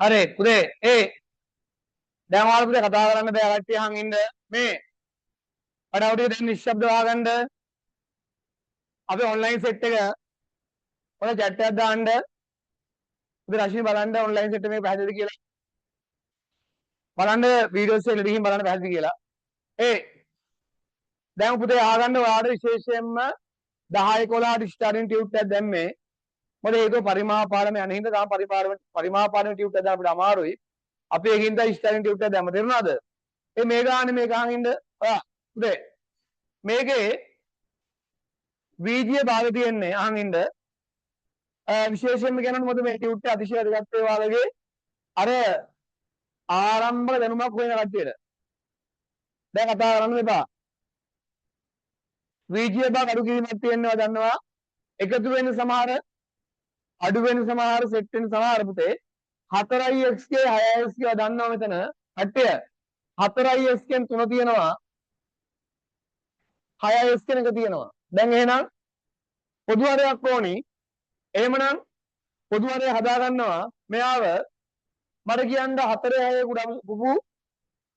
හරි පුතේ දැන් ඔයාලා පුතේ කතා කරන්න බෑ කට්ටිය අහන් ඉන්න මේ පඩාවටිය දැන් නිශ්ශබ්ද වහගන්න අපි ඔන්ලයින් සෙට් එක ඔය chat එකක් දාන්න පුතේ රශ්මි බලන්න ඔන්ලයින් සෙට් එක පැහැදිලිද කියලා බලන්න වීඩියෝස් එක ඉදිරියෙන් බලන්න පැහැදිලිද කියලා දැන් පුතේ අහගන්න ඔයාලට විශේෂයෙන්ම 10 11 ස්ටාර්ටින් ටියුට් එකක් දැම්මේ මොකද හේතුව පරිමාව පාඩම යන හින්දා තාම පරිමාව පාඩම ටියුට් එක දාන්න අපිට අමාරුයි අපි ඒකින්ද ස්ටාර්ටින් ටියුට් එක දැම්ම තේරුණාද මේ ගානේ මේක අහන් ඉන්න ඔයා පුතේ මේකේ වීජීය භාග තියෙන්නේ අහන් ඉන්න විශේෂයෙන්ම කියනොත් මොකද මේ ටියුට් එක අතිශය වැදගත් ඒ වගේ අර ආරම්භක දැනුමක් වෙන කට්ටියට දැන් කතා කරන්න එපා වීජීය භාග අඩු කිරීමක් තියෙනවා දන්නවා එකතු වෙන සමහර අඩු වෙන සමහර සෙට් වෙන සමහර පුතේ 4ix ගේ 6ix ගේ දන්නවා මෙතන කට්ටිය 4ix ගෙන් 3 තියෙනවා 6ix කෙන එක තියෙනවා දැන් එහෙනම් පොදු හරයක් ඕනි එහෙමනම් පොදු හරය හදා ගන්නවා මෙයාව මට කියන්න 4 6 කුපු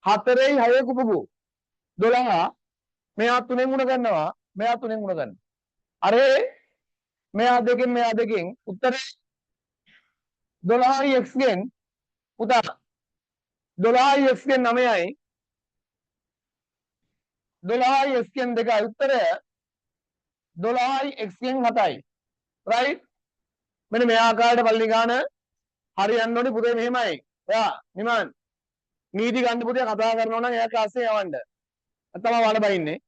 4 6 කුපු 12 මෙයා 3 ගුණ කරනවා මෙයා 3 ගුණ කරනවා අරේ මෙයා දෙකෙන් උත්තරේ 12x ගෙන් පුතා 12x ගෙන් 9යි 12x ගෙන් 2යි උත්තරය 12x ගෙන් 7යි right මෙන්න මේ ආකාරයට පල්ලි ගාන හරියන්න ඕනේ පුතේ මෙහෙමයි ඔයා නිමන් නීති ගන්න පුතේ කතා කරනවා නම් එයා ක්ලාස් එකේ යවන්න නැත්නම් වල බයින්නේ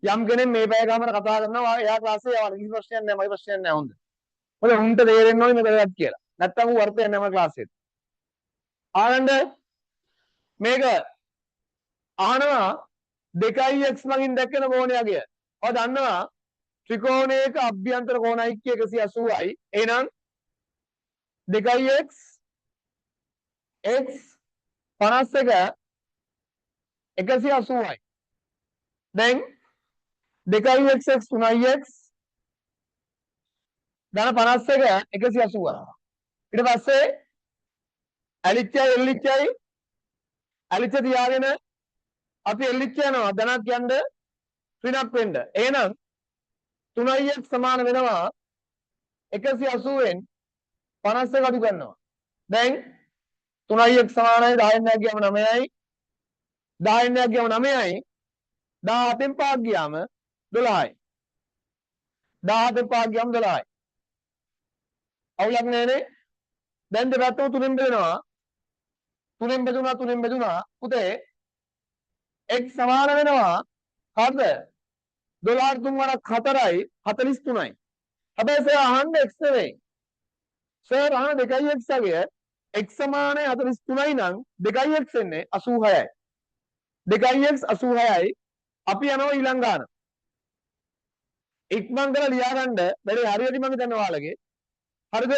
යම් කෙනෙක් මේ පැය ගාමර කතා කරනවා එයා ක්ලාස් එකේ යවන්න කිසි ප්‍රශ්නයක් නැහැ මගේ ප්‍රශ්නයක් නැහැ හොඳ මොකද උන්ට තේරෙන්න ඕනේ මේ වැදගත් කියලා නැත්නම් ඌ වර්තය නැහැ මගේ ක්ලාස් එකේ ආනන්ද මේක අහනවා 2x මගින් දැක්කන කෝණයගේ ඔය දන්නවා ත්‍රිකෝණයක අභ්‍යන්තර කෝණ ඓක්‍ය 180යි එහෙනම් 2x x 51 180යි දැන් 2x x 3x ධන 51 180 ඊට පස්සේ ඇලිච්චයි ඇලිච්ච තියාගෙන අපි එල්ලිච්ච යනවා ධනක් යන්න ඍණක් වෙන්න එහෙනම් 3x සමාන වෙනවා 180ෙන් 51 අඩු කරනවා දැන් 3x සමානයි 10 ක් ගියාම 9යි 10 ක් ගියාම 9යි 17න් පහක් ගියාම 12යි 17න් පහක් ගියාම 12යි අවුලක් නෑනේ දැන් දෙපැත්තම 3ෙන් බෙදෙනවා 3ෙන් බෙදුනා පුතේ x සමාන වෙනවා හරිද 12 3 වරක් 4යි 43යි හැබැයි සර් අහන්න x නෙවෙයි සර් අහන්න 2x අගය x සමානයි 43යි නම් 2x එන්නේ 86යි 2x 86යි අපි යනවා ඊළඟ ගාන ඉක්මන් කරලා ලියා ගන්න බැරි හරියට මම හිතන්නේ ඔයාලගේ හරිද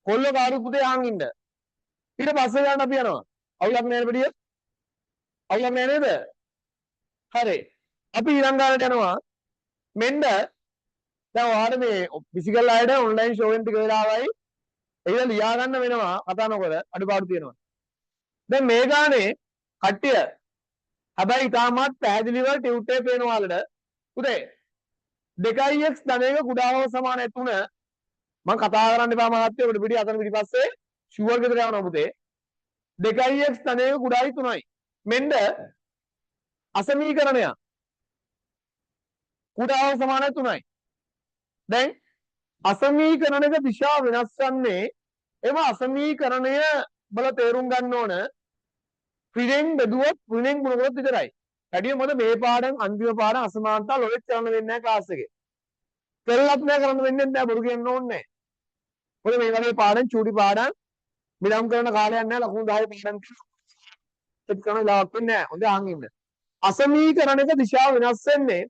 කොල්ල කාරු පුතේ අහන් ඉන්න ඊට පස්සේ ගන්න අපි යනවා අවුලක් නෑ නේද අවුලක් නෑ නේද හරි අපි ඊළඟ ගානට යනවා මෙන්න දැන් ඔයාලා මේ ෆිසිකල් අයට ඔන්ලයින් ෂෝ එකෙන් ටික වෙලාවයි ඒක ලියා ගන්න වෙනවා කතා නොකර අඩුපාඩු තියෙනවා දැන් මේ ගානේ කට්ටිය හැබැයි තාමත් පැහැදිලිව ටියුට් එකේ පේන ඔයාලට පුතේ 2x ධනයක කුඩා හෝ සමාන 3 මම කතා කරන්න එපා මහත්තයෝ ඔබට පිටි අතන පිටිපස්සේ ෂුවර් ගෙදර යනවා පුතේ 2x ධනයක කුඩායි 3යි මෙන්න අසමීකරණය කුඩා හෝ සමාන 3යි දැන් අසමීකරණයක දිශාව වෙනස් වන්නේ එම අසමීකරණය බල තේරුම් ගන්න ඕන ඍණෙන් බෙදුවොත් ඍණෙන් ගුණ කරොත් විතරයි. වැඩිය මොකද මේ පාඩම් අන්තිම පාඩම් අසමානතා ලොවෙත් කරන්න වෙන්නේ නැහැ ක්ලාස් එකේ. පෙරලත් නැහැ කරන්න වෙන්නේ නැහැ බොරු කියන්න ඕනේ නැහැ. මොකද මේ වගේ පාඩම් චූටි පාඩම් මිලම් කරන කාලයක් නැහැ ලකුණු 10 පාඩම් සෙට් කරන ලාවක් වෙන්නේ නැහැ. හොඳ අහන් ඉන්න. අසමීකරණයක දිශාව වෙනස් වෙන්නේ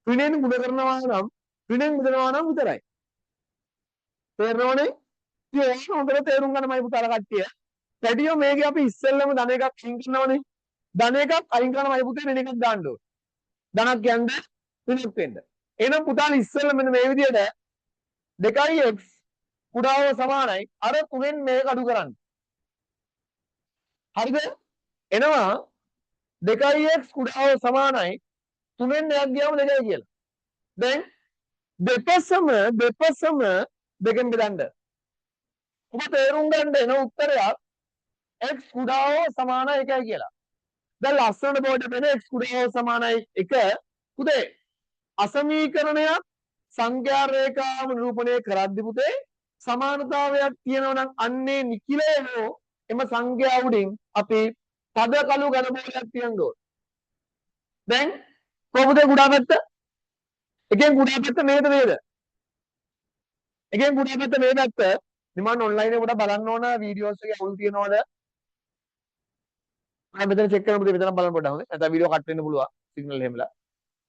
ඍණෙන් ගුණ කරනවා නම් ඍණෙන් බෙදනවා නම් විතරයි. තේරෙනවනේ? ඉතින් හොඳට තේරුම් ගන්න මයි පුතාලා කට්ටිය. පැටියෝ මේකේ අපි ඉස්සෙල්ලම ධන එකක් අයින් කරනවනේ. ධන එකක් අයින් කරන මයි පුතේ ඍණ එකක් දාන්න ඕනේ. ධනක් යන්න ඍණක් වෙන්න. එහෙනම් පුතාලා ඉස්සෙල්ල මෙන්න මේ විදිහට 2x කුඩාව සමානයි අර 3ෙන් මේක අඩු කරන්න. හරිද? එනවා 2x කුඩාව සමානයි 3න් දෙකක් ගියාම 2යි කියලා. දැන් දෙපසම දෙකෙන් බෙදන්න. ඔබ තේරුම් ගන්න එන උත්තරයක් x කුඩාව සමානයි 1යි කියලා. දැන් ලස්සනට බෝඩ් එකේ x කුඩාව සමානයි 1 පුතේ අසමීකරණයක් සංඛ්‍යා රේඛාව නිරූපණය කරද්දී පුතේ සමානතාවයක් තියෙනවා නම් අන්නේ නිකිලේනෝ එම සංඛ්‍යා උඩින් අපි පද කළු ඝන බෝලයක් තියන්න ඕන. දැන් කොහොමද කුඩා පැත්ත? එකෙන් කුඩා පැත්ත මේද නේද? එකෙන් කුඩා පැත්ත මේ පැත්ත. මම ඔන්ලයින් එකට බලන්න ඕන වීඩියෝස් එකේ අවුල් තියනවද? මම මෙතන චෙක් කරන පුතේ මෙතන බලන්න පොඩ්ඩක් හොඳේ. නැත්නම් වීඩියෝ කට් වෙන්න පුළුවන් සිග්නල් එහෙමලා.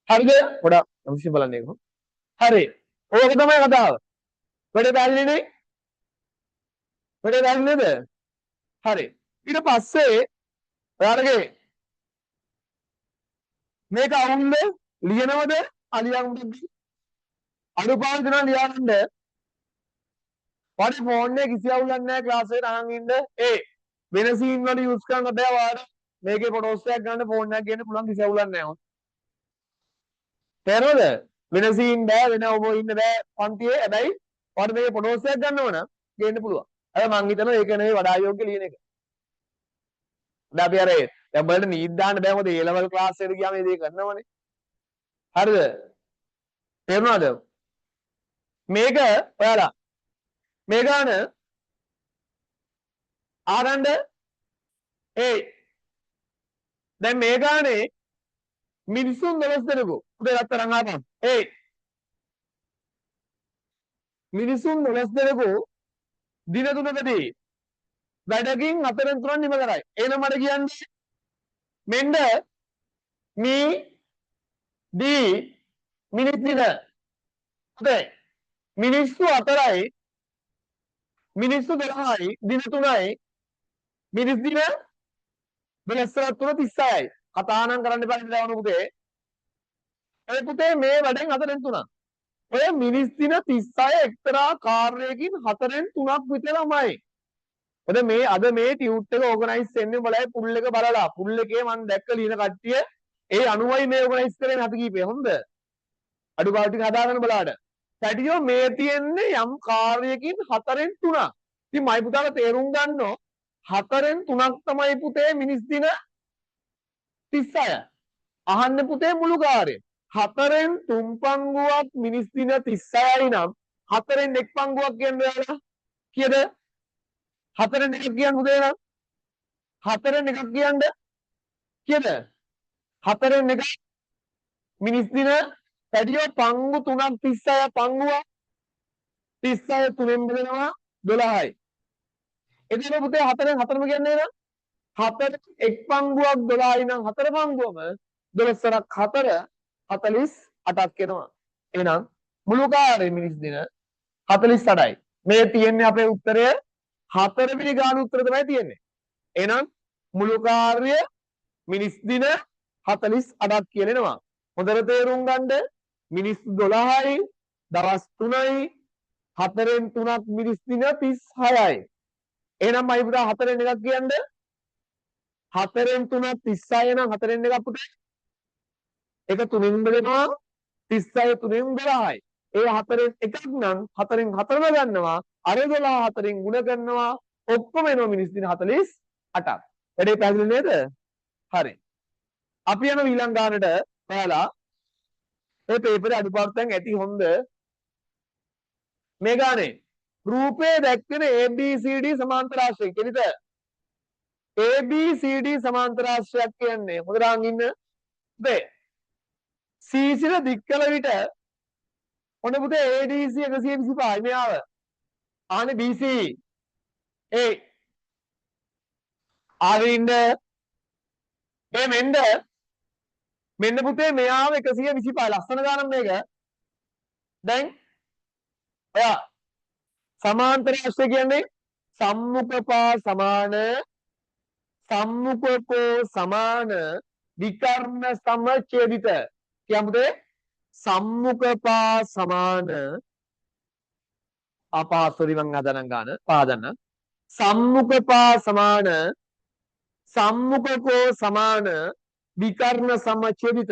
හරිද? පොඩ්ඩක් අමුසින් බලන්න ඒක. හරි. ඕක තමයි කතාව. වැඩේ පැහැදිලි නේ? වැඩේ පැහැදිලි නේද? හරි. ඊට පස්සේ ඔයාලගේ මේක අවුල්ද ලියනවද? අලියන්ද? අඩුපාඩු දෙනවා ලියන්න. වඩේ ෆෝන් එකේ කිසි අවුලක් නැහැ ක්ලාස් එකට අහන් ඉන්න. වෙන සීන් වල යූස් කරන්න බෑ වාට. මේකේ ෆොටෝස් එකක් ගන්න ෆෝන් එකක් ගන්න පුළුවන් කිසි අවුලක් නැහැ. තේරෙනවද? වෙන සීන් බෑ වෙන ඔබ ඉන්න බෑ පන්තියේ. හැබැයි වාට මේකේ ෆොටෝස් එකක් ගන්නව නම් ගන්න පුළුවන්. අර මං හිතනවා ඒක නෙවෙයි වඩා යෝග්‍ය ලියන එක. දැන් අපි අර දැන් බලන්න නීත් දාන්න බෑ මොකද A level ක්ලාස් එකට ගියාම මේ දේ කරනවනේ. හරිද? තේරුණාද? මේක ඔයාලා මේ ගාන ආරන්න දැන් මේ ගානේ මිනිසුන් 12 දෙනෙකු උදේ රත්තරන් ආපන් මිනිසුන් 12 දෙනෙකු දින තුනකදී වැඩකින් 4න් 3ක් නිම කරයි. එහෙනම් මට කියන්නේ මෙන්න මේ දී මිනිස් දින හරි මිනිස්සු 4යි මිනිස්සු 12යි දින 3යි මිනිස් දින වෙනස්තරත් 36යි. කතානම් කරන්න එපා ඉඳලා වුණ පුතේ. ඒ පුතේ මේ වැඩෙන් 4න් 3ක්. ඔය මිනිස් දින 36 එක්තරා කාර්යයකින් 4න් 3ක් විතරමයි. ඔද මේ අද මේ ටියුට් එක ඕගනයිස් වෙන්නේ බලයි පුල් එක බලලා. පුල් එකේ මම දැක්ක ලියන කට්ටිය ඒ 90යි මේ ඕගනයිස් කරගෙන හත කීපේ. හොඳ. අඩුපාඩු ටික හදාගන්න බලාට. සැටියෝ මේ තියෙන්නේ යම් කාර්යයකින් 4න් 3ක්. ඉතින් මයි පුතාලා තේරුම් ගන්නෝ 4න් 3ක් තමයි පුතේ මිනිස් දින 36. අහන්න පුතේ මුළු කාර්යය. 4න් 3 පංගුවක් මිනිස් දින 36යි නම් 4න් 1 පංගුවක් කියන්නේ ඔයාලා කීයද? 4න් 1ක් කියන්නේ පුතේ නම් 4න් 1ක් කියන්නේ කීයද? 4න් 1 මිනිස් දින පැඩියෝ පංගු 3ක් 36 පංගුවක් 36 3ෙන් බෙදෙනවා 12යි. එතන පුතේ 4න් 4ම කියන්නේ නේද? 4 එක් පංගුවක් 12යි නම් 4 පංගුවම 12ක් 4 48ක් එනවා. එහෙනම් මුළු කාර්ය මිනිස් දින 48යි. මේ තියෙන්නේ අපේ උත්තරය 4 වෙනි ගාන උත්තර තමයි තියෙන්නේ. එහෙනම් මුළු කාර්ය මිනිස් දින 48ක් කියලා එනවා. හොඳට තේරුම් ගන්න මිනිස් 12යි දවස් 3යි 4න් 3ක් මිනිස් දින 36යි. එහෙනම් මයි පුතා 4න් 1ක් කියන්නේ 4න් 3ක් 36 නම් 4න් 1ක් පුතා ඒක 3න් බෙදෙනවා 36 3න් 12යි. ඒ 4න් 1ක් නම් 4න් 4ම ගන්නවා අර 12 4න් ගුණ කරනවා ඔක්කොම එනවා මිනිස් දින 48ක්. වැඩේ පැහැදිලි නේද? හරි. අපි යන ඊළඟ ගානට ඔයාලා මේ පේපරේ අඩුපාඩුයන් ඇති හොඳ මේ ගානේ රූපේ දැක්වෙන ABCD සමාන්තර ආශ්‍රය කෙනිත ABCD සමාන්තර ආශ්‍රයක් කියන්නේ හොඳට අහන් ඉන්න බේ CC දික් කළ විට ඔන්න පුතේ ADC 125යි මෙයාව ආනේ BC ආරින්ද මෙන්න පුතේ මෙයාව 125 ලස්සන ගානක් මේක. දැන් ඔයා සමාන්තර ආශ්‍රය කියන්නේ සම්මුඛපා සමාන සම්මුඛකෝ සමාන විකර්ණ සමච්ඡේදිත කියමුද සම්මුඛපා සමාන අපාසොරි මං අදනම් ගන්න පාදන්න සම්මුඛපා සමාන සම්මුඛකෝ සමාන විකර්ණ සමච්ඡේදිත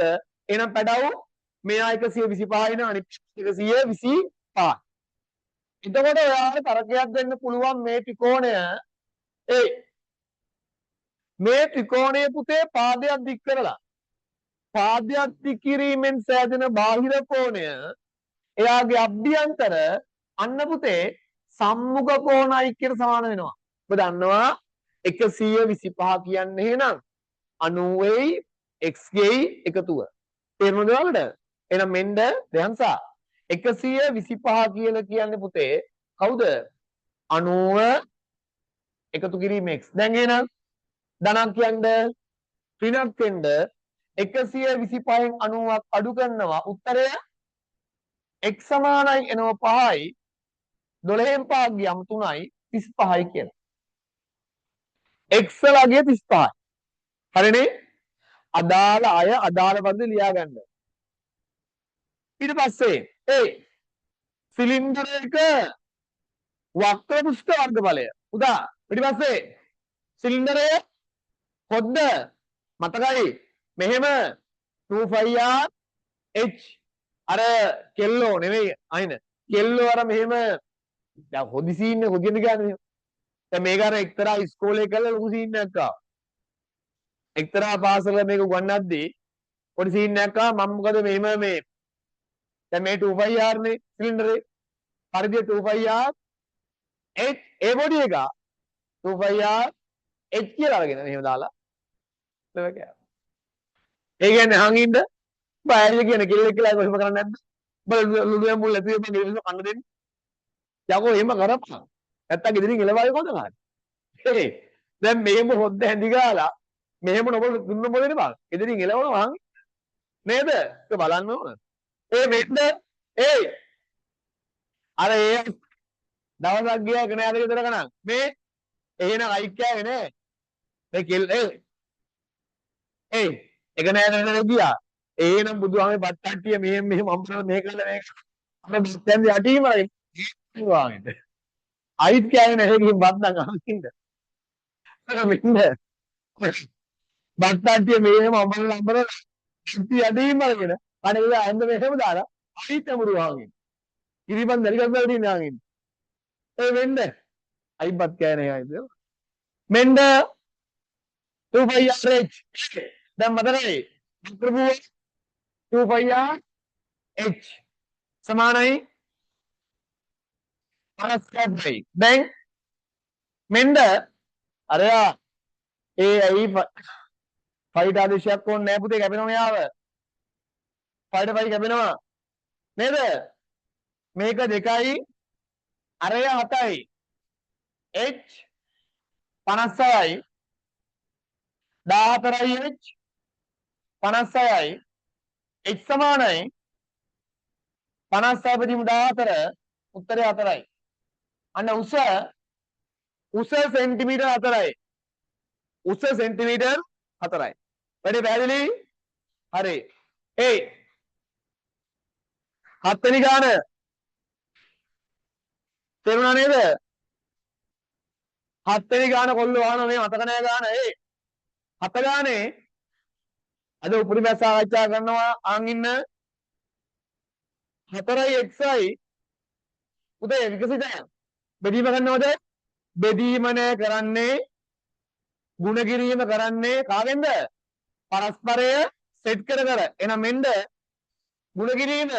එනම් පැඩව මෙයා 125 න අනිත් 125. එතකොට ඔයාලට තරකයක් දෙන්න පුළුවන් මේ ත්‍රිකෝණය මේ ත්‍රිකෝණයේ පුතේ පාදයක් දික් කරලා පාදයක් දික් කිරීමෙන් සෑදෙන බාහිර කෝණය එයාගේ අභ්‍යන්තර අන්න පුතේ සම්මුඛ කෝණයි කියන සමාන වෙනවා. ඔබ දන්නවා 125 කියන්නේ එහෙනම් 90යි x ගේ එකතුව. තේරුණාද ඔයාලට? එහෙනම් මෙන්න දැන්සා 125 කියලා කියන්නේ පුතේ කවුද? 90 එකතු කිරීම x. දැන් එහෙනම් ධනක් කියන්නේ ඍණක් වෙන්න 125න් 90ක් අඩු කරනවා උත්තරය x සමානයි එනවා 5යි 12න් 5 ගියම 3යි 35යි කියලා. x ලගේ 35යි. හරිනේ? අදාළ අය අදාළ පද ලියා ගන්න. ඊට පස්සේ සිලින්ඩරයක වක්‍ර පෘෂ්ඨ වර්ගඵලය. උදා ඊට පස්සේ සිලින්ඩරයේ හොද්ද මතකයි මෙහෙම 25R H අර කෙල්ලෝ නෙවෙයි අයින කෙල්ලෝ අර මෙහෙම දැන් හොදි සීන් එක හොදින්ද කියන්නේ දැන් මේක අර එක්තරා ඉස්කෝලේ කරලා ලොකු සීන් එකක් ආවා එක්තරා පාසලක මේක උගන්වද්දී පොඩි සීන් එකක් ආවා මම මොකද මෙහෙම මේ දැන් මේ 25R නේ සිලින්ඩරේ පරිධිය 25R H ඒ බොඩි එක 25R H කියලා අරගෙන මෙහෙම දාලා ඒ කියන්නේ හංගින්ද බයයි කියන කෙල්ලෙක් කියලා කොහොම කරන්නේ නැද්ද? බල ලුඩුවෙන් මුල් ඇතුලේ මම ගෙලින්න කන්න දෙන්න. යකෝ එහෙම කරපන්. නැත්තම් ගෙදරින් එළවාගේ කොහොමද ගහන්නේ? දැන් මෙහෙම හොද්ද හැඳි ගාලා මෙහෙම නොබල දුන්න මොලේනේ බං. ගෙදරින් එළවනවා හංගි. නේද? ඒක බලන්න ඕන. මෙන්න අර දවසක් ගියා කණෑද ගෙදර කනන්. මේ එහෙනම් අයික්කෑවේ නෑ. මේ කෙල් එක නෑනට ගියා. එහෙනම් බුදුහාමේ බට්ටට්ටිය මෙහෙම අම්බරන මේ කළා මේක. අපේ බිස්තෙන් යටිම වාගෙට. අයිත් කෑවේ නැහැ කින් බද්දන් අහකින්ද. මෙන්න බට්ටට්ටිය මෙහෙම අම්බරන ඉති යටිම අරගෙන අනේ ඇඳ මෙහෙම දාලා අයිත් අමුරු වාගෙන්. ඉරිබන් දරිගස් වලට ඉන්නාගෙන. මෙන්න අයිබත් කෑවේ නැහැ අයිද. මෙන්න 25RH දැන් මතකයි වක්‍රභුව 25RH සමානයි 50යි. දැන් මෙන්න අරයා ඇයි ෆයිට ආදේශයක් ඕනේ නැහැ පුතේ කැපෙනවා යාව. ෆයිට කැපෙනවා නේද? මේක 2යි අරයා 7යි. H 56යි 14යි H 56යි H සමානයි 56 බෙදීම 14 උත්තරය 4යි. අන්න උස සෙන්ටිමීටර් 4යි. උස සෙන්ටිමීටර් 4යි. වැඩි පැහැදිලි? හරි. හත්වෙනි ගාන තේරුණා නේද? හත්වෙනි ගාන කොල්ලෝ අහන මේ මතක නැහැ ගාන. හත ගානේ අද උපරිම සාකච්ඡා කරනවා අන් ඉන්න 4යි xයි උදේ විකසිත බෙදීම කරනවද? බෙදීම නෑ කරන්නේ ಗುಣ කිරීම කරන්නේ කාගෙන්ද? පරස්පරය සෙට් කර කර. එහෙනම් මෙන්න ಗುಣ කිරීම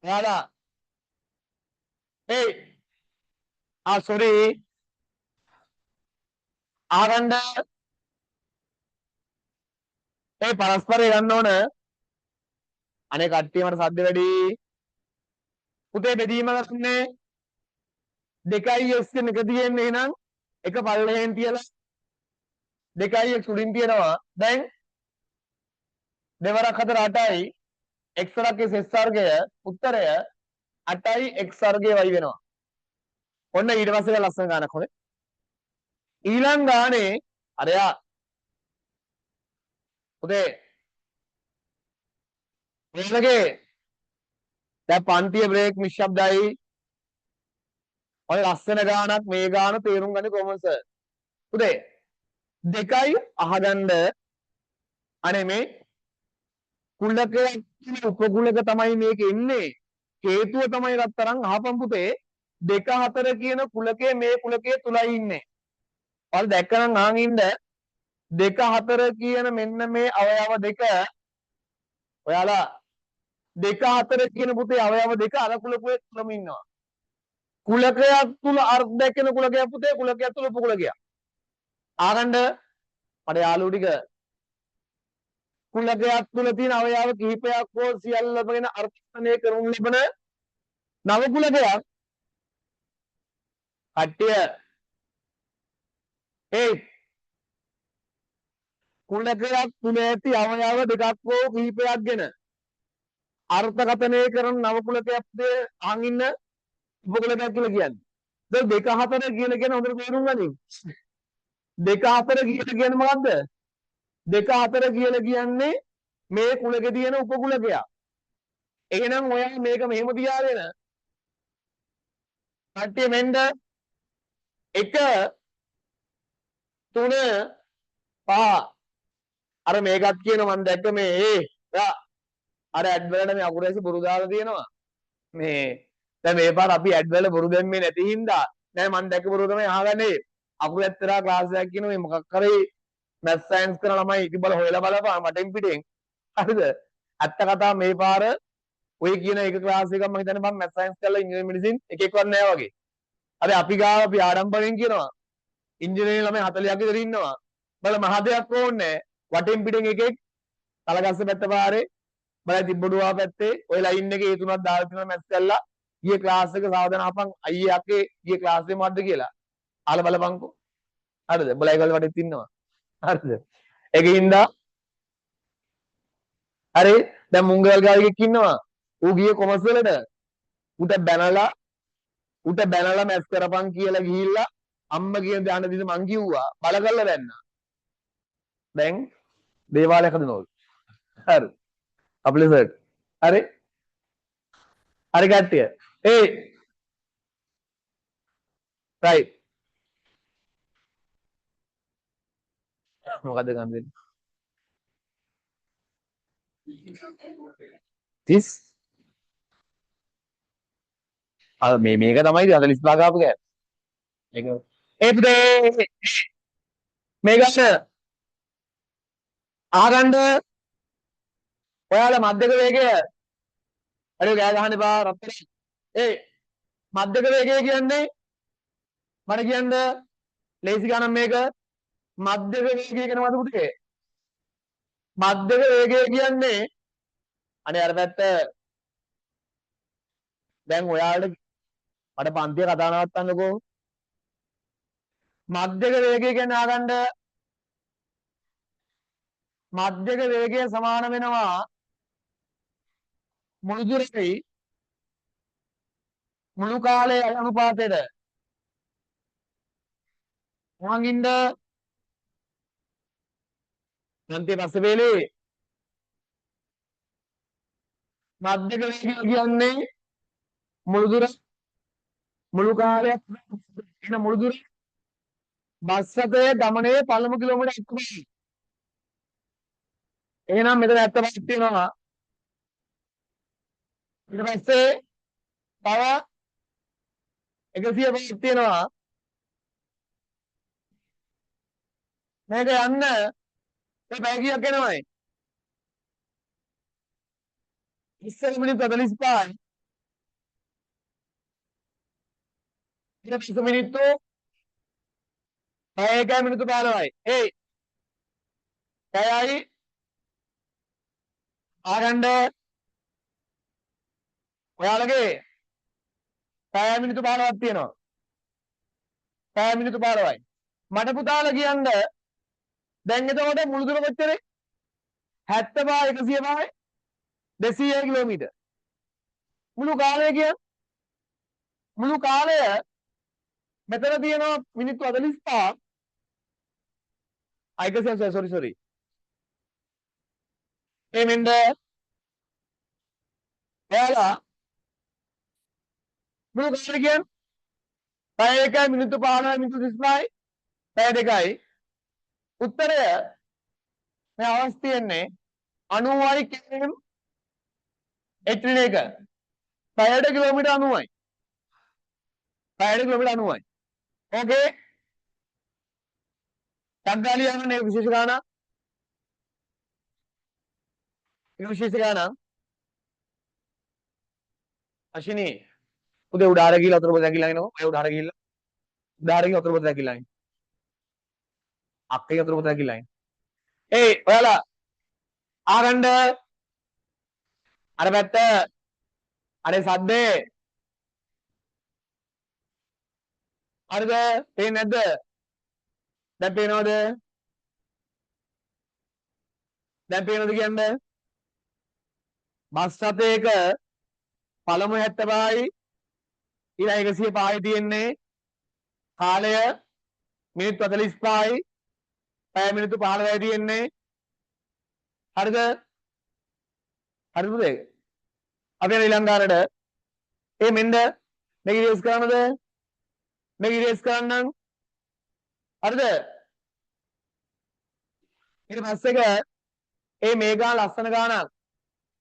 එයාලා sorry ආගන්න පරස්පරය ගන්න ඕන. අනේ කට්ටිය මට සද්ද වැඩි. පුතේ බෙදීම කරන්නේ 2x කියන එක තියෙන්නේ එහෙනම් එක පල්ලෙහෙන් තියලා 2x උඩින් තියනවා. දැන් දෙවරක් 4 8යි x වරක් s වර්ගය උත්තරය 8යි x වර්ගය y වෙනවා. ඔන්න ඊට පස්සේ ලස්සන ගානක් හොඳ. ඊළඟ ගානේ අරයා පුතේ මේලගේ දැන් පන්තිය බ්‍රේක් නිශ්ශබ්දයි. ඔය ලස්සන ගානක් මේ ගාන තේරුම් ගන්න කොහොමද සර්? පුතේ දෙකයි අහගන්න අනේ මේ කුලකයක් කියන උපකුලක තමයි මේක එන්නේ හේතුව තමයි රත්තරන් අහපන් පුතේ 2 4 කියන කුලකයේ මේ කුලකයේ තුලයි ඉන්නේ. ඔයාලා දැක්කනම් අහන් ඉන්න 2 4 කියන මෙන්න මේ අවයව දෙක ඔයාලා 2 4 කියන පුතේ අවයව දෙක අර කුලකයේ තුලම ඉන්නවා. කුලකයක් තුල අර්ථ දැක්කන කුලකයක් පුතේ කුලකයක් තුල උපකුලකයක්. ආගන්න මට යාළුවෝ ටික කුලකයක් තුල තියෙන අවයව කිහිපයක් හෝ සියල්ලම ගැන අර්ථකථනය කරනු ලබන නව කුලකයක් කට්ටිය ඒ කුලකයක් තුල ඇති අවයව දෙකක් හෝ කිහිපයක් ගැන අර්ථකථනය කරන නව කුලකයක් අහන් ඉන්න උපකුලකයක් කියලා කියන්නේ. දැන් 2 4 කියලා කියන හොඳට තේරුම් ගනින්. 2 4 කියලා කියන්නේ මොකද්ද? 2 4 කියලා කියන්නේ මේ කුලකේ තියෙන උපකුලකයක්. එහෙනම් ඔයා මේක මෙහෙම තියාගෙන කට්ටිය මෙන්න 1 3 5 අර මේකත් කියන මම දැක්ක මේ අර ඇඩ් වලට මේ අකුරැසි බොරු දාලා තියෙනවා. මේ දැන් මේ පාර අපි ඇඩ් වල බොරු දැම්මේ නැති හින්දා නෑ මම දැක්ක බොරු තමයි අහගන්නේ. අකුරු ඇත්තරා ක්ලාස් එකක් කියන මේ මොකක් කරේ මැත් සයන්ස් කරන ළමයි ඉතින් බල හොයලා බලපන් මටින් පිටින්. හරිද? ඇත්ත කතාව මේ පාර ඔය කියන එක ක්ලාස් එකක් මම හිතන්නේ මම මැත් සයන්ස් කරලා ඉංජිනේරින් මෙඩිසින් එකෙක්වත් නෑ වගේ. හරි අපි ගාව අපි ආරම්භයෙන් කියනවා ඉංජිනේරින් ළමයි 40ක් විතර ඉන්නවා. බල මහ දෙයක් ඕනේ වටින් පිටින් එකෙක් තලගස්ස පැත්ත පාරේ බලයි තිබ්බඩුවා පැත්තේ ඔය ලයින් එකේ ඒ තුනක් දාලා තියෙනවා මැත්ස් කරලා ගියේ ක්ලාස් එක සාවධාන අපන් අයියේ අක්කේ ගියේ ක්ලාස් එකේ මොකද්ද කියලා අහලා බලපන්කෝ හරිද බලයි ගල් වටේත් ඉන්නවා හරිද ඒකින්ද හරි දැන් මුංගල් ගාව එකෙක් ඉන්නවා ඌ ගියේ කොමර්ස් වලට ඌට බැනලා මැත්ස් කරපන් කියලා ගිහිල්ලා අම්ම කියන දේ අහන්න දින මං කිව්වා බල කරලා දැන්නා දැන් දේවාලයක් හදනවලු හරි අප්ලිසර්ට් හරි හරි කට්ටිය ඒ රයිට් මොකද්ද ගන්න දෙන්නේ 30 අර මේක තමයි 45 ගාපු ගෑ මේක ඒ පුතේ මේ ගන්න ආගන්න ඔයාලා මධ්‍යක වේගය හරි ගෑ ගහන්න එපා රත්තරන් ඒ මධ්‍යක වේගය කියන්නේ මට කියන්න ලේසි ගණන් මේක මධ්‍යක වේගය කියනවාද පුතේ මධ්‍යක වේගය කියන්නේ අනේ අර පැත්ත දැන් ඔයාලට මට පන්තිය කතා නවත්තන්නකෝ මධ්‍යක වේගය කියන්නේ ආගන්න මධ්‍යක වේගය සමාන වෙනවා මුළු දුරේ මුළු කාලයේ අනුපාතයට වංගින්ද අන්තිම පස්සේ වේලේ මධ්‍යක වේගය කියන්නේ මුළු කාලයක් එන මුළු දුර බස් රථයේ ගමනේ පළමු කිලෝමීටර් 1 එහෙනම් මෙතන 75ක් තියෙනවා ඊට පස්සේ තව 105ක් තියෙනවා මේක යන්න මේ පැය කීයක් යනවද ඉස්සෙල් මිනිත්තු 45යි ඊට පස්සේ මිනිත්තු පැය 1යි මිනිත්තු 15යි ඒ පැයයි ආරණ්ඩ ඔයාලගේ පැය මිනිත්තු 15ක් තියෙනවා පැය මිනිත්තු 15යි මට පුතාලා කියන්න දැන් එතකොට මුළු දුර කොච්චරද 75 105 200 කිලෝමීටර් මුළු කාලය කියන්නේ මුළු කාලය මෙතන තියෙනවා මිනිත්තු 45ක් අයිකසිය සෝරි ඒ මෙන්න එයාලා මුළු කාලය කියන්නේ පැය 1යි මිනිත්තු 15යි මිනිත්තු 35යි පැය දෙකයි. උත්තරය මේ අවස්ථ තියෙන්නේ 90යි km එට්‍රින එක. පැයට කිලෝමීටර් 90යි. පැයට කිලෝමීටර් 90යි. ඕකේ. ටග්ගාලිය යන්නේ විශේෂ ගානක්. ඒ විශේෂ ගානක්. අශිනී උදේ උඩාර ගිහලා වතුර බොතල් ඇකිලා එනවා. අය උඩාර ගිහලා. උඩාර ගිහලා වතුර බොතල් ඇකිලා එනවා. අක්කේ වතුර බොතල් ඇකිලා එනවා. ඒ ඔයාලා ආගන්න අර පැත්ත අර සද්දේ හරිද? පේන්නේ නැද්ද? දැන් පේනවද? දැන් පේනවද කියන්නේ? බස් රථයක පළමු 75යි ඊළඟ 105යි තියෙන්නේ. කාලය මිනිත්තු 45යි. පැය මිනිත්තු 15යි තියෙන්නේ. හරිද? හරිද? අපි යන ඊළඟාරට ඒ මෙන්න මේක ඉරේස් කරන්නද? මේක ඉරේස් කරන්නම්. හරිද? ඊට පස්සේ ඒ මේගා ලස්සන ගානක්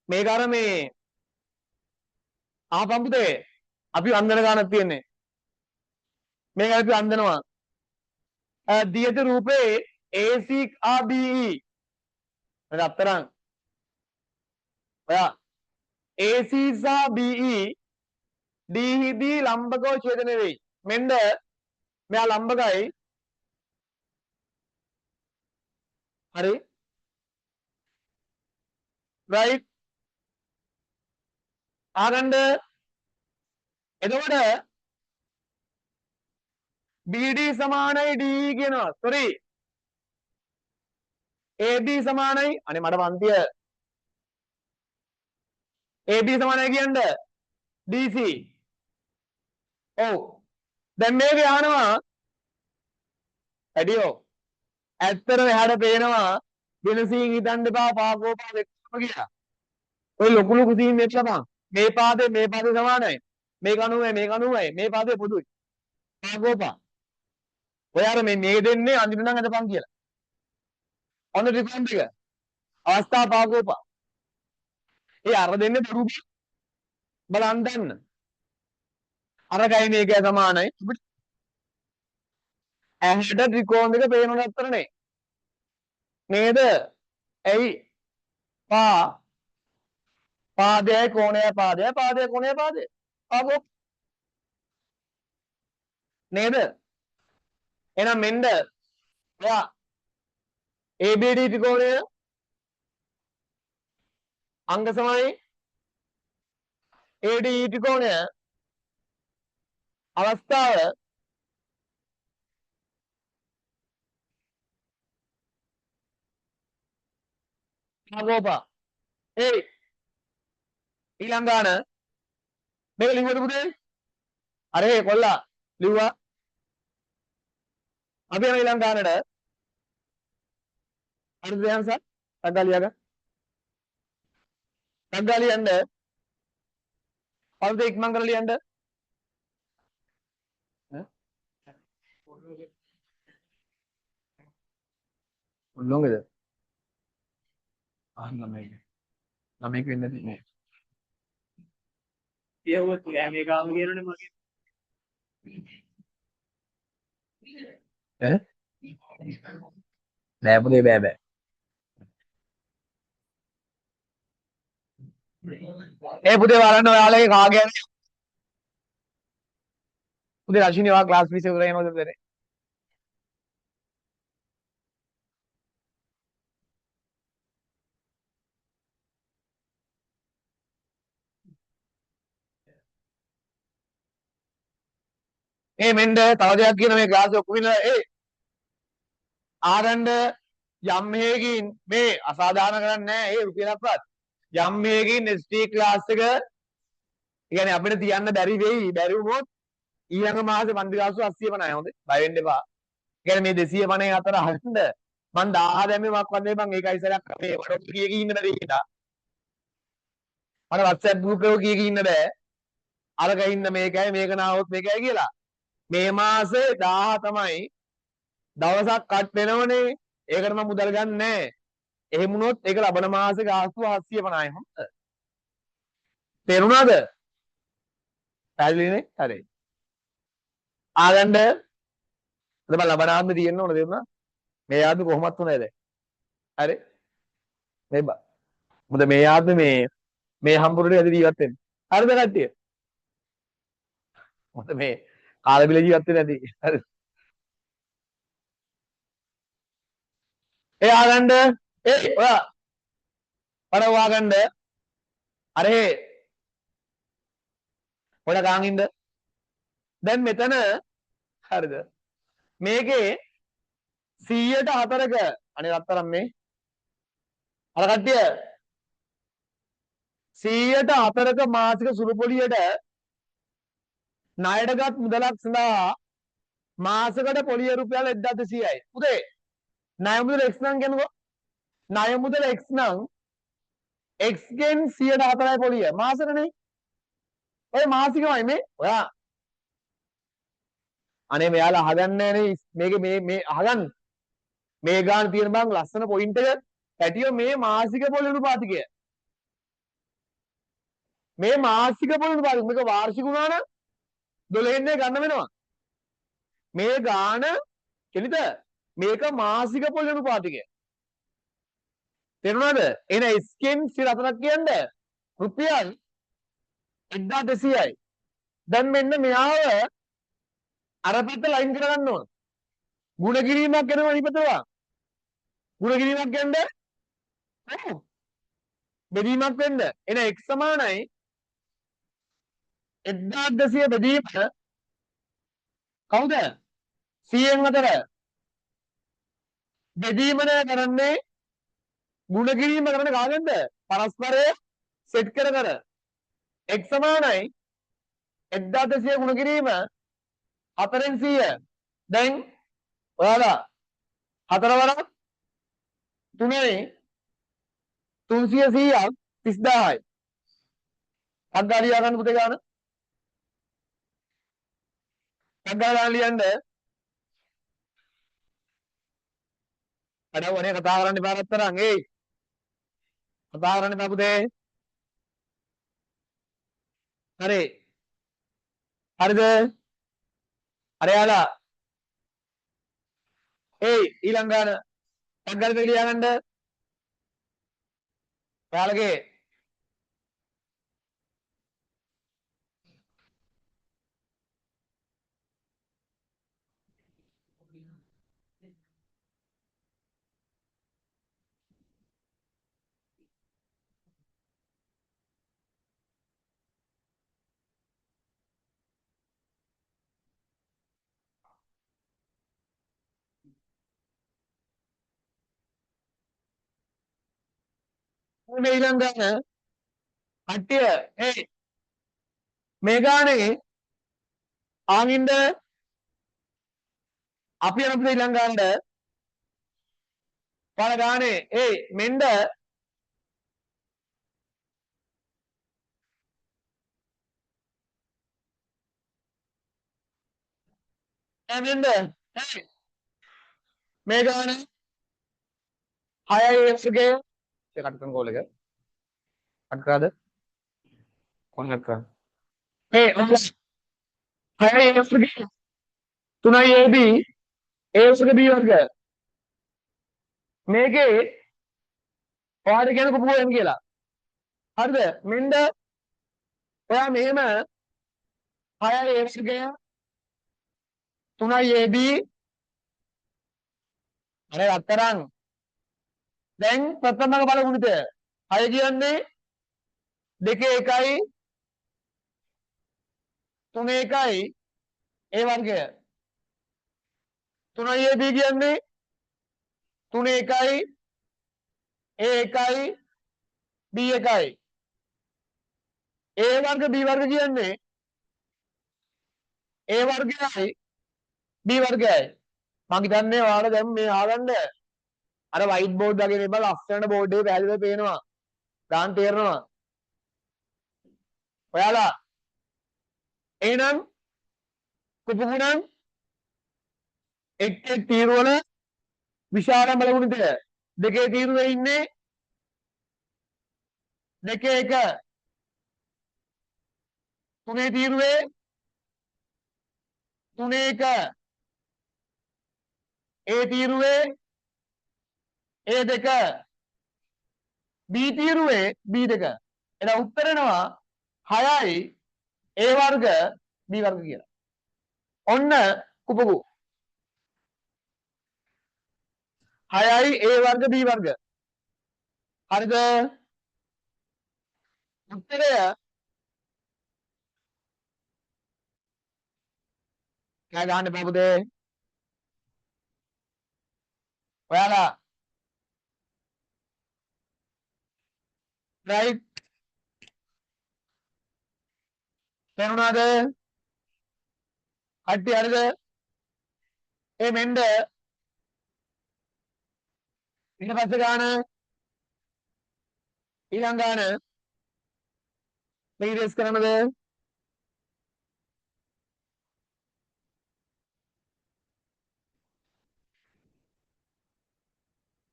මේක අර මේ ආපම් පුතේ අපි වන්දන ගානක් තියෙන්නේ. මේක අපි වන්දනවා. දියත රූපේ ACABE රත්තරන්. ඔයා AC සහ BE D හිදී ලම්බකෝ ඡේදන වෙයි. මෙන්න මෙයා ලම්බකයි. හරි. right. ආගන්න එතකොට BD සමානයි DE කියනවා. sorry. AB සමානයි අනේ මට වන්තිය AB සමානයි කියන්නේ DC. ඔව්. දැන් මේක යනවා ඇඩියෝ. ඇත්තටම එහාට පේනවා වෙනසින් හිතන්න එපා පාකෝපා දෙකම කියලා. ඔය ලොකු ලොකු සීන් දෙන්නපන්. මේ පාදේ සමානයි. මේක 90යි මේක 90යි මේ පාදේ පොදුයි. පාකෝපා. ඔය අර මේ දෙන්නේ අඳින්න නම් අදපන් කියලා. ඔන්න ට්‍රිපොන්ට් එක. අවස්ථා පාකෝපා. ඒ අර දෙන්නේ බරු බලන් ගන්න. අරගයි මේකයි සමානයි. ඇහැට ත්‍රිකෝණ දෙක පේනව නැත්තරනේ. නේද? ඇයි? පාදයයි කෝණයයි පාදයයි කෝණයයි පාදය. පාකෝ. නේද? එහෙනම් මෙන්න ඔයා ABD ත්‍රිකෝණය අංග සමයි AD ත්‍රිකෝණය අවස්ථාව පාකෝපා. ඒ ඊළඟ ගාන මේක ලිව්වද පුතේ? අරේ කොල්ලා ලිව්වා. අපි යන ඊළඟ ගානට හරිද දැන් සර්? ටග්ගාලියක ටග්ගාලියන්න පරිදි ඉක්මන් කරලා ලියන්න. උල්ලංගද? ළමයික වෙන්නේ නැති නේ. කියවුවත් මේ ගාම කියනනේ මගේ. ඈ? නෑ පුතේ බෑ. ඒ පුතේ බලන්න ඔයාලගේ කාගේ යන්නේ? පුතේ රශිනී ඔයා ක්ලාස් ෆීස් එක උරේ යනවද පුතේ? මෙන්න තව දෙයක් කියන මේ ක්ලාස් ඔක්කොම ඉන්න ආරන්න යම් හේකින් මේ අසාධාරණ කරන්නේ නැහැ ඒ රුපියලක්වත් යම් හේකින් ST ක්ලාස් එක කියන්නේ අපිට තියන්න බැරි වෙයි බැරි වුණොත් ඊළඟ මාසේ පන්ති කාසු 850යි හොඳේ බය වෙන්න එපා. කියන්නේ මේ 254 අහන්න මං 1000 දැම්මේ මොකක්වත් නෙවෙයි මං ඒකයි සරයක් මේ වඩොත් කීයක ඉන්න බැරි හින්දා මට WhatsApp group එකක කීයක ඉන්න බෑ අරක ඉන්න මේකයි මේක නාවොත් මේකයි කියලා. මේ මාසේ 1000 තමයි දවසක් කට් වෙනවනේ. ඒකට මම මුදල් ගන්න නැහැ. එහෙම වුණොත් ඒක ලබන මාසේ ගාස්තුව 750යි. හොඳ. තේරුණාද? පැහැදිලිනේ? හරි. ආගන්න දැන් ලබන ආත්මේ තියෙන්න ඕන තේරුණා? මේ ආත්මේ කොහොමත් උනේ දැන්. හරි? මේ මොකද මේ ආත්මේ මේ හම්බුරේ ඇද ජීවත් වෙන්නේ. හරිද කට්ටිය? මොකද මේ කාල බිල ජීවත් වෙන්නේ නැති. හරි. ඒ ආගන්න ඔයා පණ වාගන්න අරේ ඔය ගාන් ඉන්න. දැන් මෙතන හරිද? මේකේ 100ට 4ක අනේ රත්තරන් මේ අර කට්ටිය 100ට 4ක මාසික සුළු පොලියට ණයටගත් මුදලක් සඳහා මාසකට පොලිය රුපියල් 1200යි. පුතේ ණය මුදල x නම් කියනකො ණය මුදල x නම් x ගෙන් 100ට 4යි පොලිය මාසෙකනේ. ඔය මාසිකමයි මේ. ඔයා අනේ මෙයාලා අහගන්නේ නැහැ නේ මේක මේ අහගන්න. මේ ගාන තියෙන බං ලස්සන පොයින්ට් එක පැටියෝ මේ මාසික පොලි අනුපාතිකය. මේ මාසික පොලි අනුපාතිකය මේක වාර්ෂික වුණා නම් 12 න්නේ ගන්න වෙනවා. මේ ගාන කෙලිද මේක මාසික පොලි අනුපාතිකය. තේරුණාද? එන ස්කෙන් 4ක් කියන්නේ රුපියල් 1200යි. දැන් මෙන්න මෙයාව අර පැත්ත ලයින් කරගන්න ඕන. ගුණ කිරීමක් කරනවා ඉපතනවා. ගුණ කිරීමක් කියන්නේ බෙදීමක් වෙන්න. එන x සමානයි 1200 බෙදීම කවුද? 100න් අතර බෙදීම නෑ කරන්නේ ගුණ කිරීම කරන්නේ කාගෙන්ද? පරස්පරය සෙට් කර කර x සමානයි 1200 ගුණ කිරීම 4න් 100. දැන් ඔයාලා 4 වරක් 3යි 300 100ක් 30000යි. අග්ගාරියා ගන්න පුතේ ගන්න. අග්ගාරියා ලියන්න. අනවනේ කතා කරන්න එපා රත්තරන්. ඒයි. කතා කරන්න එපා පුතේ. හරි. හරිද? හරි යාලා. ඒයි ඊළඟ ගන්න. අග්ගාරියා ලියා ගන්න. ඔයාලගේ මේ ඊළඟ ගන්න. කට්ටිය ඒයි මේ ගානේ ආමින්ද අපි යන පුතේ ඊළඟ ගන්න. පළ ගානේ ඒයි මෙන්න මෙන්න ඒයි මේ ගානේ 6යි x ගේ කට් කරන කෝල් එක කට් කරාද? කොහොමද කට් කරන්නේ? ඒ 6යි x ගේ 3යි ab a වර්ග b වර්ග මේකේ ඔයාලට කියන කුපුවෙන් කියලා. හරිද? මෙන්න ඔයා මෙහෙම 6යි a වර්ගය 3යි ab අනේ රත්තරන් දැන් ප්‍රථම බලගුණිත 6 කියන්නේ 2 1යි 3 1යි a වර්ගය 3යි ab කියන්නේ 3 1යි a 1යි b 1යි a වර්ග b වර්ග කියන්නේ a වර්ගයයි b වර්ගයයි. මම හිතන්නේ ඔයාලා දැන් මේ ආගන්න අර වයිට් බෝඩ් වගේ නේ බල ලස්සන බෝඩ් එකේ පැහැදිලිව පේනවා. ගාන තේරෙනවා. ඔයාලා එහෙනම් කුපුගුණන් එක් තීරුවල විශාල බලගුණිතය දෙකේ තීරුවේ ඉන්නේ දෙකේ එක තුනේ තීරුවේ තුනේ එක ඒ තීරුවේ ඒ දෙක B තීරුවේ B දෙක එන උත්තරනවා 6යි A වර්ග B වර්ග කියලා. ඔන්න කුපුකු 6යි A වර්ග B වර්ග. හරිද? උත්තරය කෑ ගහන්න එපා පුතේ. ඔයාලා right තේරුණාද? කට්ටිය හරිද? ඒ මෙන්න ඊට පස්සේ ගාන ඊළඟ ගාන මේ ඉරේස් කරනද?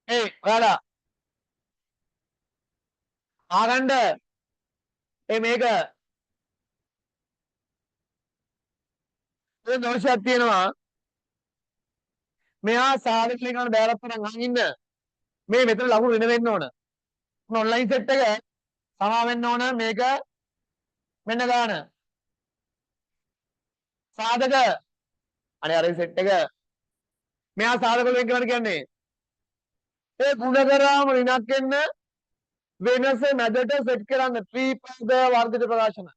ඔයාලා ආගන්න මේක දෝෂයක් තියෙනවා. මෙයා සාධක ලේඛන බෑරත් තරම් අහන් ඉන්න මේ මෙතන ලකුණු වෙන වෙන්න ඕන. ඔන්ලයින් සෙට් එක සමා වෙන්න ඕන මේක මෙන්න ගාන. සාධක අනේ අර සෙට් එක මෙයා සාධක වලින් කියලාට කියන්නේ ඒ ගුණකරාම ඍණක් වෙන්න වෙනස මැදට සෙට් කරන්න ත්‍රිපද වර්ගජ ප්‍රකාශන.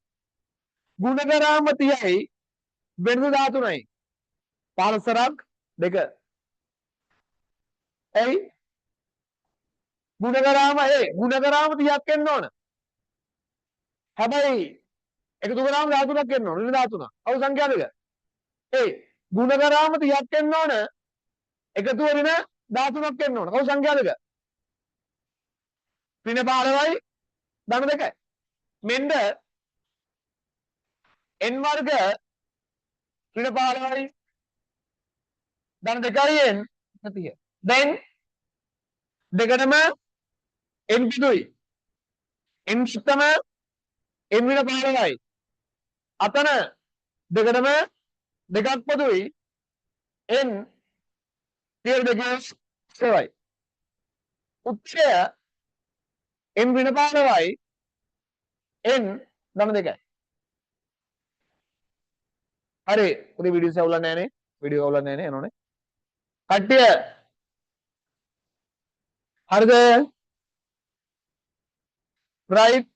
ගුණකරාම 30යි වෙනස 13යි. පාරසරක් දෙක. එයි ගුණකරාම 30ක් වෙන්න ඕන. හැබැයි එකතු කරාම 13ක් වෙන්න ඕන. ඍණ 13. අවු සංඛ්‍යා දෙක. ගුණකරාම 30ක් වෙන්න ඕන. එකතු වෙන 13ක් වෙන්න ඕන. අවු සංඛ්‍යා දෙක. ඍණ 15යි ධන 2යි. මෙන්න n වර්ග ඍණ 15යි ධන 2යි n 30. දැන් දෙකටම n පිටුයි. n පිටම n ඍණ 15යි. අතන දෙකටම දෙකක් පොදුයි n තියර දෙකේ සෙවයි. උත්තරය n ඍණ 15යි n ධන 2යි. හරි පුතේ වීඩියෝ එක අවුලක් නැහැ නේ. වීඩියෝ අවුලක් නැහැ නේ එනෝනේ. කට්ටිය හරිද? right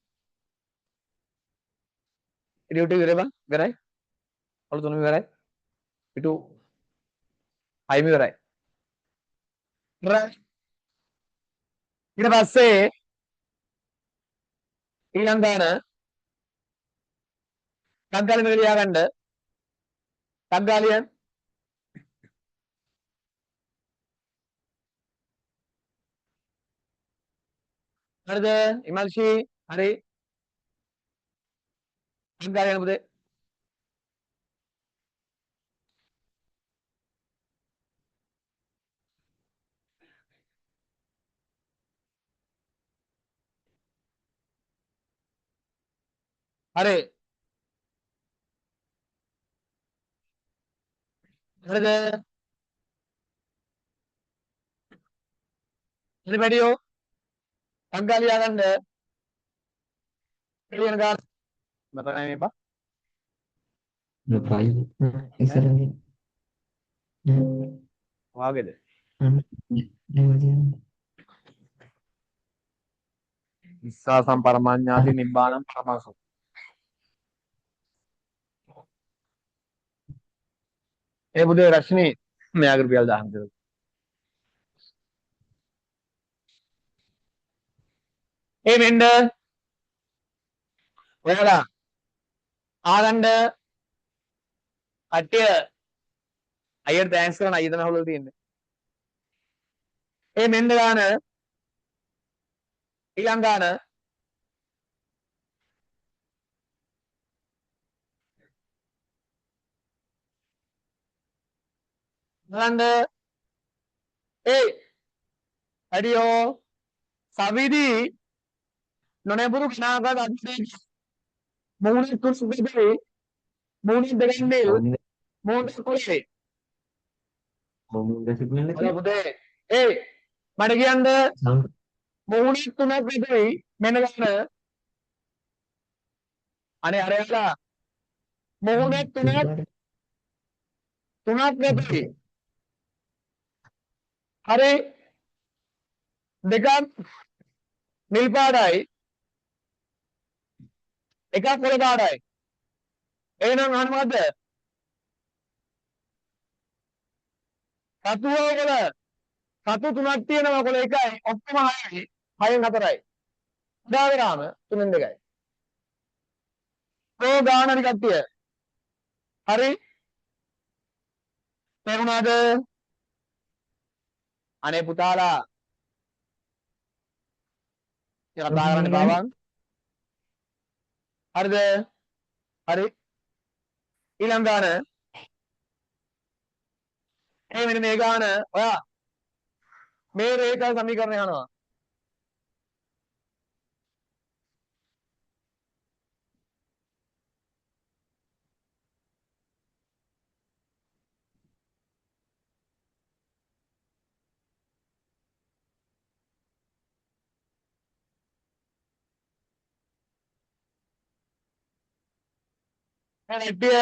ඩියුටි ඉවරයි බං ඉවරයි. අවුල තුනම ඉවරයි. පිටු 6ම ඉවරයි. right ඊට පස්සේ ඊළඟ ගාන තංගාලි මේක ලියා ගන්න. තංගාලියන් හරිද? ඉමල්ෂි හරි. තංගාලියන් පුතේ හරි. හරිද? හරි වැඩියෝ තංගාලියා ගන්න. ඊළඟ ගාන මතක නැහැ මේපා. ඉස්සරහින් වාගේද? විස්සාසම් පරමාඤ්ඤාති නිබ්බානම් පරමාසු. පුතේ රශ්මි මෙයාගේ රුපියල් 1000 දෙන්න. මෙන්න ඔයාලා ආගන්න කට්ටිය අයියට තෑන්ක්ස් කරන අයිය තමයි හොලවල තියෙන්නේ. මෙන්න ගාන ඊළඟ ගාන බලන්න ඒ අඩියෝ සවිදි නොනැඹුරු කනාගත් අධ්‍යය මූුණ තුන් සුබේ මූුණ දෙගන්ඩේ මූුණ කොසේ පුතේ ඒ මට කියන්න මූුණ තුනක් විතරයි මෙන්න ගන්න අනේ අරයලා මූුණ තුනක් විතරයි හරි දෙකක් නිල් පාටයි එකක් කොළ පාටයි එහෙනම් අහන්න මොකද්ද සතු වල සතු තුනක් තියෙනවා කොළ එකයි ඔක්කොම 6යි 6න් 4යි උදාවරාම 3න් 2යි ප්‍රෝ ගාන හරි කට්ටිය හරි තේරුණාද අනේ පුතාලා කතා කරන්න බාවන් හරිද හරි ඊළඟ ගාන මෙන්න මේ ගාන ඔයා මේ රේඛා සමීකරණය අහනවා කට්ටිය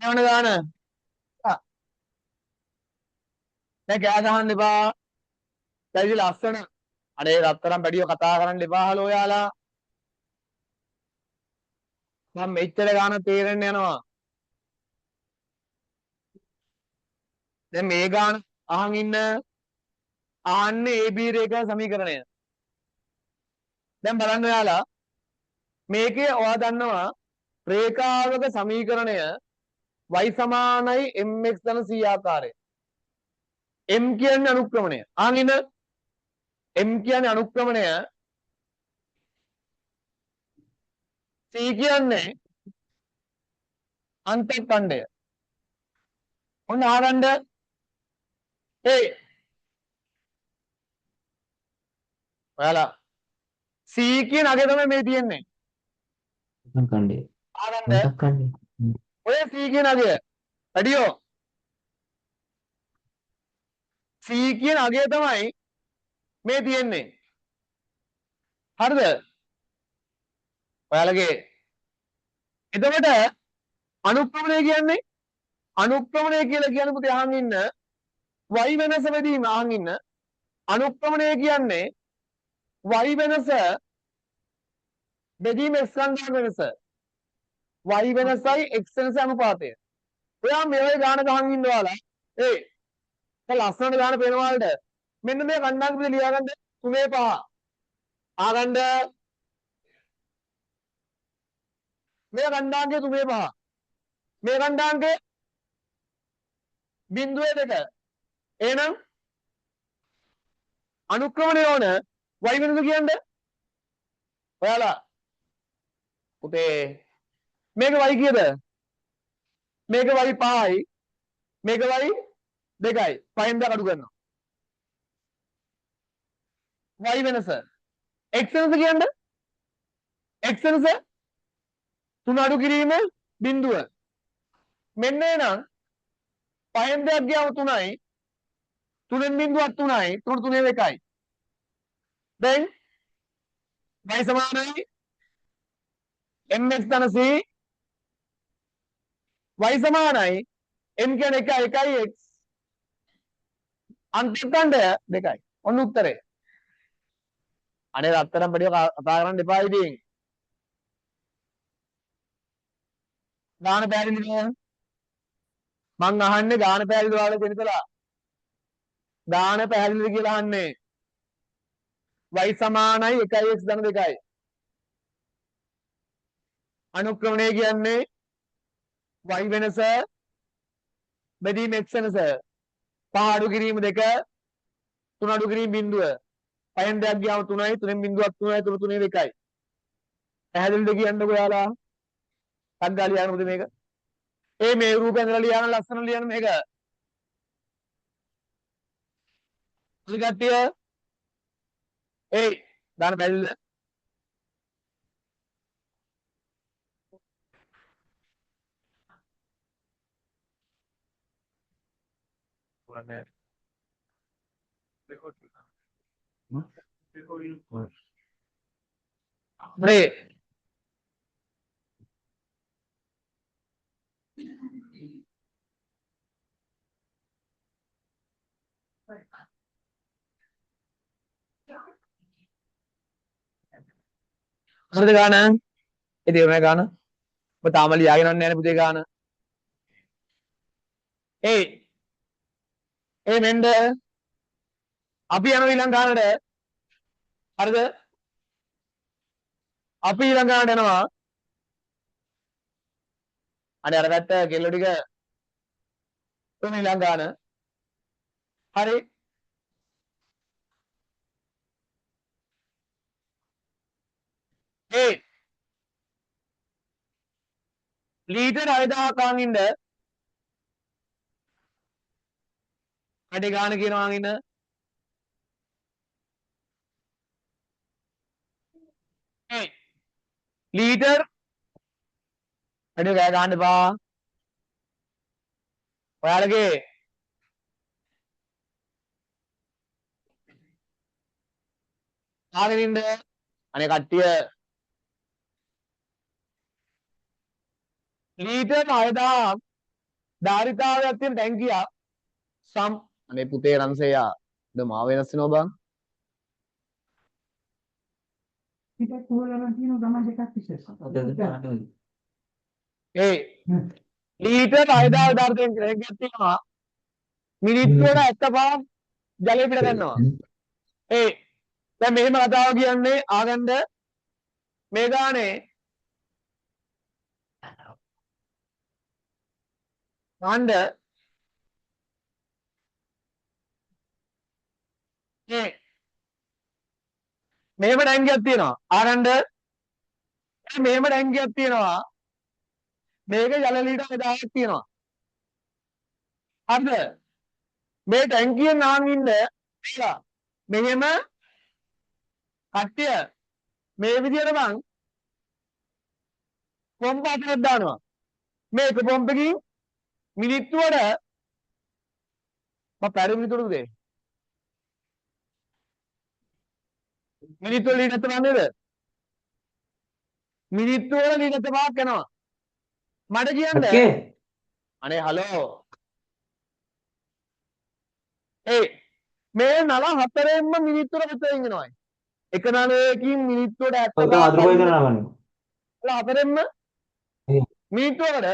යවන ගාන දැන් කෑ ගහන්න එපා දැන් ලස්සන අනේ රත්තරන් පැඩියෝ කතා කරන්න එපා හලෝ යාලා මම මෙච්චර ගාන තේරෙන්න යනවා දැන් මේ ගාන අහන් ඉන්න අහන්නේ AB රේඛා සමීකරණය දැන් බලන්න ඔයාලා මේකේ ඔයා දන්නවා රේඛාවක සමීකරණය y සමානයි mx ධන c ආකාරය m කියන්නේ අනුක්‍රමණය අහන් ඉන්න m කියන්නේ අනුක්‍රමණය c කියන්නේ අන්තර්ඛණ්ඩය ඔන්න ආරන්න ඒ ඔයාලා C කියන අගය තමයි මේ තියෙන්නේ කණ්ඩේ ආරන්න ඔය C කියන අගය වැඩියෝ C කියන අගය තමයි මේ තියෙන්නේ හරිද ඔයාලගේ එතකොට අනුක්‍රමණය කියන්නේ අනුක්‍රමණය කියලා කියන්නේ පුතේ අහන් ඉන්න y වෙනස වෙදීම අහන් ඉන්න අනුක්‍රමණය කියන්නේ y වෙනස බෙදීම x සංඛ්‍යා වෙනස y වෙනසයි x වෙනස අනුපාතය ඔයා මේ වගේ ගාන ගහන් ඉන්න ඔයාලා ඒ ලස්සනට ගාන පේනවා වලට මෙන්න මේ කණ්ඩායම් පිළ ලියාගන්න 3 5 ආගන්න මේ කණ්ඩායම්ගේ 3 5 මේ කණ්ඩායම්ගේ 0.2 එහෙනම් අනුක්‍රමණය ඕන y වෙනස කියන්නේ ඔයාලා පුතේ මේක y කීයද මේක y 5යි මේක y 2යි 5න් ද අඩු කරනවා y වෙනස x වෙනස කියන්නේ x වෙනස 3 අඩු කිරීම බිඳුව මෙන්න එනම් 5න් දෙයක් ගියාම 3යි 3න් බිඳුවක් 3යි 3 3 2යි දැන් y සමානයි mx ධන c y සමානයි m කියන්නේ 1යි 1යි x අන්තර්ඛණ්ඩය 2යි ඔන්න උත්තරේ අනේ රත්තරන් පැඩිය කතා කරන්න එපා ඉතින් ගාන පැහැදිලිද මං අහන්නේ ගාන පැහැදිලිද ඔයාලා දෙන්නතලා ගාන පැහැදිලිද කියලා අහන්නේ y සමානයි 1යි x ධන 2යි අනුක්‍රමණය කියන්නේ y වෙනස බෙදීම x වෙනස 5 අඩු කිරීම 2 3 අඩු කිරීම බිඳුව 5න් දෙයක් ගියාම 3යි 3න් බිඳුවක් 3යි 3 3 2යි පැහැදිලිද කියන්නකෝ ඔයාලා ටක් ගාලා ලියන්න පුතේ මේක. මේ රූපය ඇඳලා ලියන්න ලස්සන ලියන්න මේක. පුතේ කට්ටිය දාන්න බැරිද? මේ හරිද ගාන? තේරුණා ගාන? ඔබ තාම ලියාගෙන යන්නේ නැහැ පුතේ ගාන. මෙන්න අපි යන ඊළඟ ගානට. හරිද? අපි ඊළඟ ගානට යනවා. අනේ අර පැත්ත කෙල්ල ටික තුන ඊළඟ ගාන. හරි. ලීටර් 6000ක් ආන් ඉන්න. අඩේ ගාන කියනවා ආන් ඉන්න. ලීටර් අඩේ ගෑ ගන්න එපා. ඔයාලගේ ආගෙන ඉන්න. අනේ කට්ටිය ලීටර් 6000ක් ධාරිතාවයක් තියෙන ටැංකියක් අනේ පුතේ රන්සෙයා ද මාව වෙනස් වෙනවා බං. පිටක් හොයලා තියෙනවා ගමන් දෙකක් විශේෂ. ලීටර් 6000 ධාරිතයෙන් ටැංකියක් තියෙනවා. මිනිත්තුවට 75ක් ජලය පිට ගන්නවා. දැන් මෙහෙම කතාව කියන්නේ ආගන්න මේ ගානේ ගන්න මෙහෙම ටැංකියක් තියෙනවා. ආගන්න මෙහෙම ටැංකියක් තියෙනවා. මේක ජල ලීටර් 1000ක් තියෙනවා. හරිද? මේ ටැංකියෙන් නාන් ඉන්න මෙහෙම කට්ටිය මේ විදියට මං පොම්ප හතරක් දානවා. මේක පොම්පකින් මිනිත්තුවට පැරි මිනිත්තුවටද මිනිත්තුවල ලීටර් තමයි නේද? මිනිත්තුවල ලීටර් 5ක් යනවා. මට කියන්න අනේ හලෝ මේ නල හතරෙන්ම මිනිත්තුවට විතරින් වෙනවා. එක නලයකින් මිනිත්තුවට 75 හතරෙන්ම මිනිත්තුවකට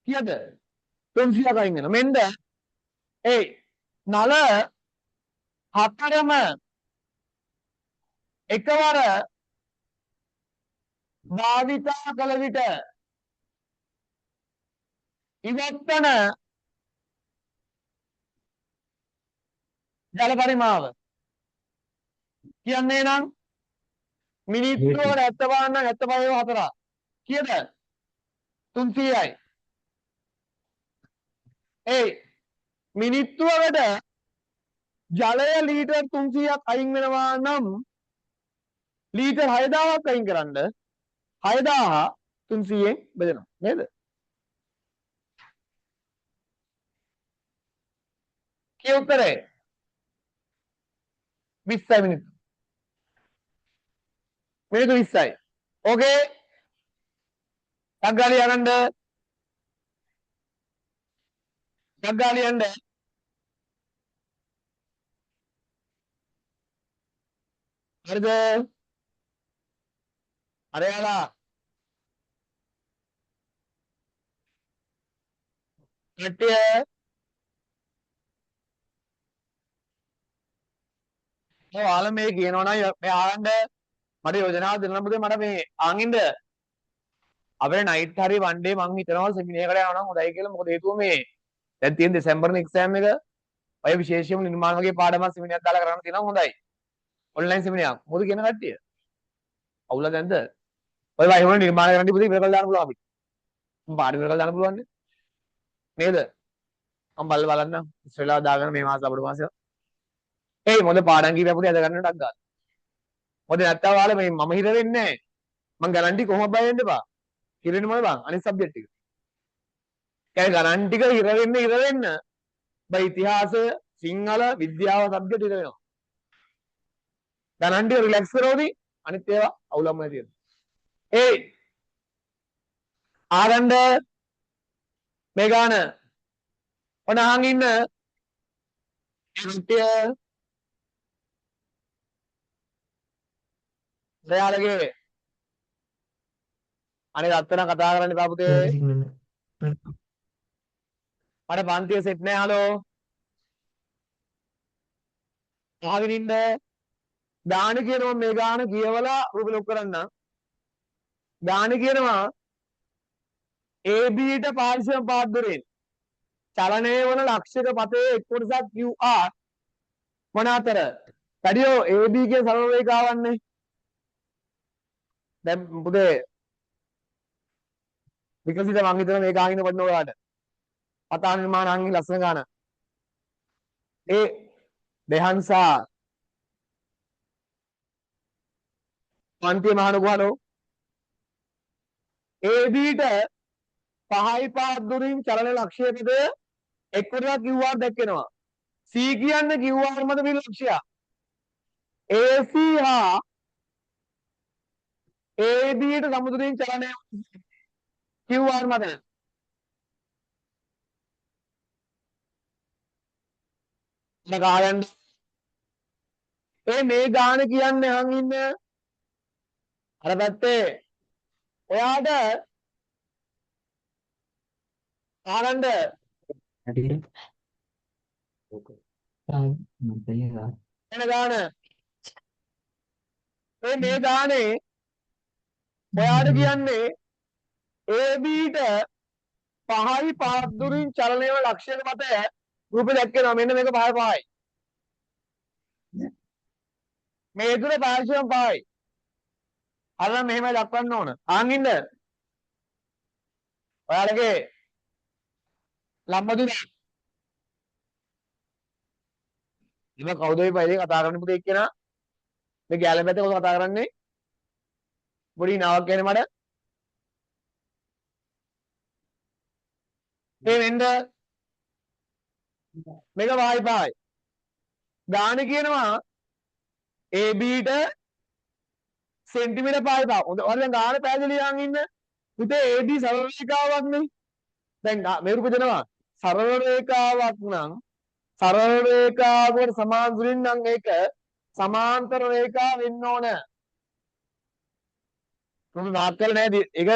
කීයද? 300ක් අයින් වෙනවා. මෙන්න නල හතරම එකවර භාවිතා කළ විට ඉවත්වන ජල පරිමාව කියන්නේ නම් මිනිත්තුවට 75 නම් 75 4 කීයද? 300යි. මිනිත්තුවකට ජලය ලීටර් 300ක් අයින් වෙනවා නම් ලීටර් 6000ක් අයින් කරන්න 6000 300ෙන් බෙදෙනවා නේද? කී උත්තරේ? 20යි මිනිත්තු. මිනිත්තු 20යි. ඕකේ. ටග්ගාලිය යන්න. ටග්ගාලිය යන්න. හරිද? අරයාලා කට්ටිය ඔයාලා මේ කියනවා නම් මේ ආන්න මට යෝජනාවක් දෙන්න පුතේ මට මේ ආන්ින්ද අපේ නයිට් හරි වන් ඩේ මං හිතනවා සෙමිනර් එකට යනවා නම් හොඳයි කියලා. මොකද හේතුව මේ දැන් තියෙන දෙසැම්බර්නේ එක්සෑම් එක. ඔය විශේෂයෙන්ම නිර්මාණ වගේ පාඩමක් සෙමිනරයක් දාලා කරන්න තියෙනවා හොඳයි. ඔන්ලයින් සෙමිනරයක්. මොකද කියන කට්ටිය? අවුල දැන්ද? ඔය වයින් වල නිර්මාණය කරන්න ඉපදී ඉවර කරලා දාන්න පුළුවන් අපිට. පාඩි ඉවර කරලා දාන්න පුළුවන් නේද? මම බලන්න ඉස්සෙල්ලා දාගෙන මේ මාස අපේ මාසෙ. ඒයි මොකද පාඩම් කීපයක් පුතේ අද ගන්නටක් ගන්න. මොකද නැත්තම් ඔයාලා මේ මම හිර වෙන්නේ නැහැ. මං ගණන් ටික කොහොමද බය වෙන්න එපා. හිර වෙන්නේ මොකද බං? අනිත් සබ්ජෙක්ට් ටික. ඒ ගණන් ටික හිර වෙන්න බයි ඉතිහාසය සිංහල විද්‍යාව සබ්ජෙක්ට් හිර වෙනවා. ගණන් ටික රිලැක්ස් කරෝදී අනිත් ඒවා අවුලක්ම නැති වෙනවා. ඒ ආරණ්ඩ මේ ගාන ඔන්න අහන් ඉන්න කට්ටිය ඔයාලගේ අනේ අත්තන කතා කරන්න එපා පුතේ. මට පන්තිය සෙට් නෑ හලෝ. අහගෙන ඉන්න දාන කියනවා මේ ගාන කියවලා රූප ලොක් කරන්න. දාන කියනවා AB ට පාර්ශ්ව පාද්දරෙන් චලනය වන ලක්ෂක පතේ එක් කොටසක් QR මොන අතර? වැඩියෝ AB කිය සරල රේඛාවන්නේ. දැන් පුතේ විකසිත මං හිතන මේක අහින්න පොඩ්ඩ ඔයාලට. පතා නිර්මාණ අංගි ලස්සන ගාන. ඒ දෙහන්සා පන්තිය මහනකෝ හලෝ. AB ට 5.5 දුරින් චලන ලක්ෂයකද එක් කොටසක් QR දැක්කෙනවා. C කියන්නේ QR මත පිළ ලක්ෂයක්. AC හා AB ට සමුදුරින් චලනය QR මත. ගායන් මේ ගාන කියන්නේ අහන් ඉන්න අර පැත්තේ ඔයාට ආනන්ද එන ගාන මේ ගානේ ඔයාට කියන්නේ AB ට 5.5 දුරින් චලනය වන ලක්ෂයක මත රූප දැක්කෙනවා. මෙන්න මේක 5.5යි. මේ දුර පාර්ශ්වයෙන් 5යි. අර මෙහෙමයි දක්වන්න ඕන. ආන් ඉන්න. ඔයාලගේ ලම්බදුර. ඉතින් කවුද මේ පයිලේ කතා කරන්න පුතේ එක්කෙනා? මේ ගෑලම් පැත්තේ කවුද කතා කරන්නේ? පොඩි නාවක් කියන්නේ මට. මේ වෙන්න මේක 5.5යි. ගාන කියනවා AB ට සෙන්ටිමීටර් 5.5. ඔයාලා දැන් ගාන පැහැදිලි යන් ඉන්න. පුතේ AB සරල රේඛාවක් නේ. දැන් මේ රූප දෙනවා. සරල රේඛාවක් නම් සරල රේඛාවකට සමාන්තරින් නම් ඒක සමාන්තර රේඛාව වෙන්න ඕන. මොකද නාක්කල නෑද? ඒක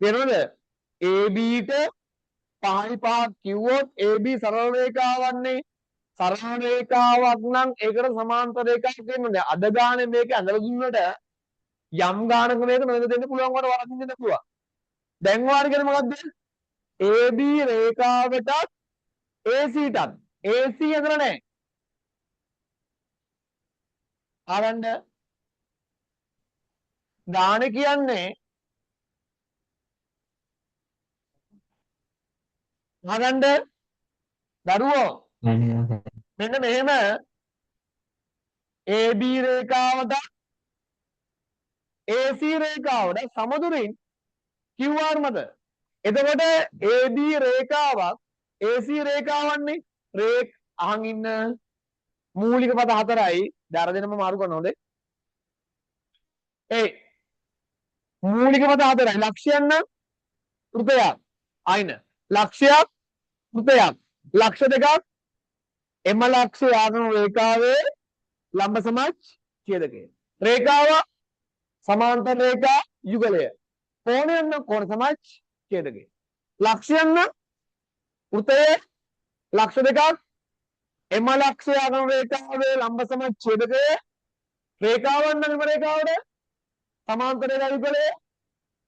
තේරෙනවද? AB ට 5.5 කිව්වොත් AB සරල රේඛාවන්නේ. සරල රේඛාවක් නම් ඒකට සමාන්තර රේඛාවක් වෙන්නේ. අද ගානේ මේක ඇඳලා දුන්නට යම් ගානක මේක නොවැද දෙන්න පුළුවන් වට වරදින්න දෙන්න පුළුවන්. දැන් වාර කියන්නේ මොකද්ද? AB රේඛාවටත් AC ටත් AC අතර නැහැ. ආරණ්ඩ දාන කියන්නේ ආරණ්ඩ දරුවෝ මෙන්න මෙහෙම AB රේඛාවට AC රේඛාවට සමදුරින් QR මත. එතකොට AB රේඛාවක් AC රේඛාවන්නේ රේඛ අහන් ඉන්න මූලික පද හතරයි. දරදෙනම මාරු කරනවද? ඒ මූලික පද හතරයි. ලක්ෂයන් නම් ෘතයක්. අයින ලක්ෂයක් ෘතයක්. ලක්ෂ දෙකක් එම ලක්ෂය ආගම රේඛාවේ ලම්බ සමච්ඡ ඡේදකය. රේඛාව සමාන්තර රේඛා යුගලය. කෝණයෙන් නම් කෝණ සමච්ඡ ඡේදකය. ලක්ෂයන් නම් ෘතයේ ලක්ෂ දෙකක් එම ලක්ෂය ආගම රේඛාවේ ලම්බ සමච්ඡ ඡේදකය. රේඛාවන් නම් එම රේඛාවට සමාන්තර රේඛා යුගලය.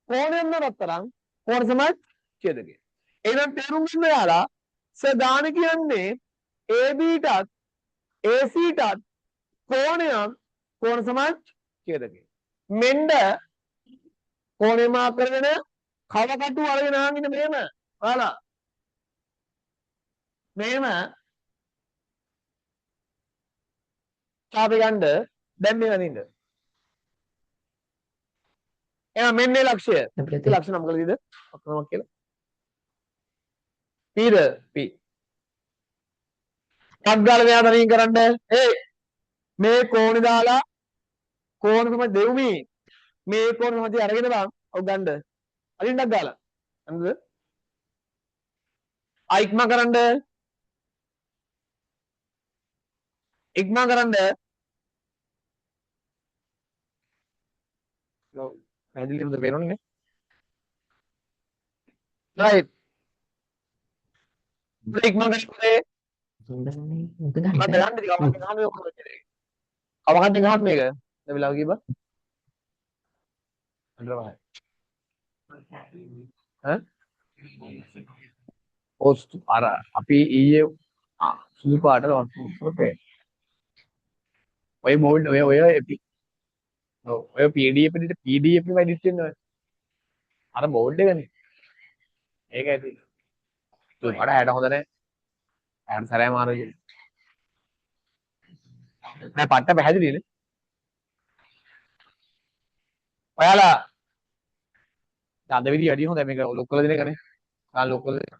කෝණයෙන් නම් රත්තරන් කෝණ සමච්ඡ ඡේදකය. එහෙනම් තේරුම් ගන්න යාලා සදාන කියන්නේ AB ටත් AC ටත් කෝණයක් කෝණ සමච්ඡ ඡේදකය. මෙන්න කෝණය මාක් කරගෙන කව කටු අරගෙන ආන් ඉන්න මෙහෙම. ඔයාලා මෙහෙම ඡාපේ ගන්න දැන් මේ වදින්න. එහෙනම් මෙන්න මේ ලක්ෂ්‍ය. අපිට ඒ ලක්ෂ්‍ය නම් මොකද ඉතින්? ඔක්කොම කියලා. P ද P. අග්ගාල මෙයා තනින් කරන්න. මේ කෝණේ දාලා කෝණ තමයි දෙව්මි. මේ කෝණ තමයි අරගෙන බං. ඔව් ගන්න. අරින්නක් දාලා. හරිද? ඉක්ම කරන්න. ඉක්ම කරන්න. ඔව්. පැහැදිලිවද පේනවනේ නේ? right. ඉක්ම කරන්නේ. සුන්දරනේ මොකද මම ගන්න ගන්න ටික අවකට ගහන්න ඔක්කොම ඉන්නේ. අවකට ගහන්න මේක. දැන් වෙලාව කීප? අnder ඈ? ඔස්තු අර අපි ඊයේ සුදු පාට ඕකේ. ඔය බෝඩ් ඔය ඔය PDF එක එඩිට් වෙනවා. අර බෝඩ් එකනේ. ඒක ඇති. සුදු පාට හැට හොඳ නැහැ. හැට සරය මාරුයි. නෑ පට්ට පැහැදිලිනේ. ඔයාලා අද විදිහ වැඩි හොඳයි මේක ලොක් කරලා දෙන එකනේ. ලොක් කරලා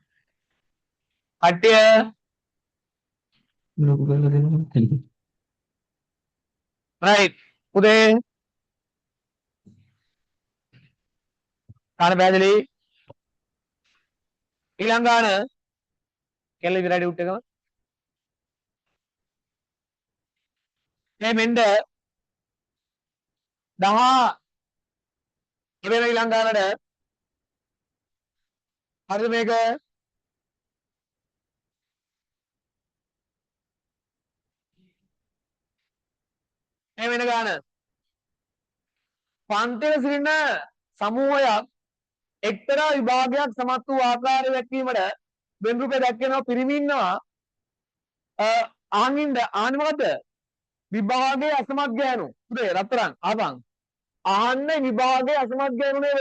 කට්ටිය ලොකු කරලා දෙනවා. right උදේ කාණ පැහැදිලි ඊළඟ ගාන කෙල්ල ඉවරයි ඩියුට් එකම මේ මෙන්න 10 ඉවෙන ඊළඟ ගානට හරිද මේක මේ වෙන ගාන පන්තික සිටින සමූහයක් එක්තරා විභාගයක් සමත් වූ ආකාරය දැක්වීමට වෙන රූපේ දැක්වෙනවා පිරිමි ඉන්නවා ආනින්ද ආනි මොකද විභාගයේ අසමත් ගෑනු උදේ රත්තරන් ආපන් ආන්නේ විභාගයේ අසමත් ගෑනු නේද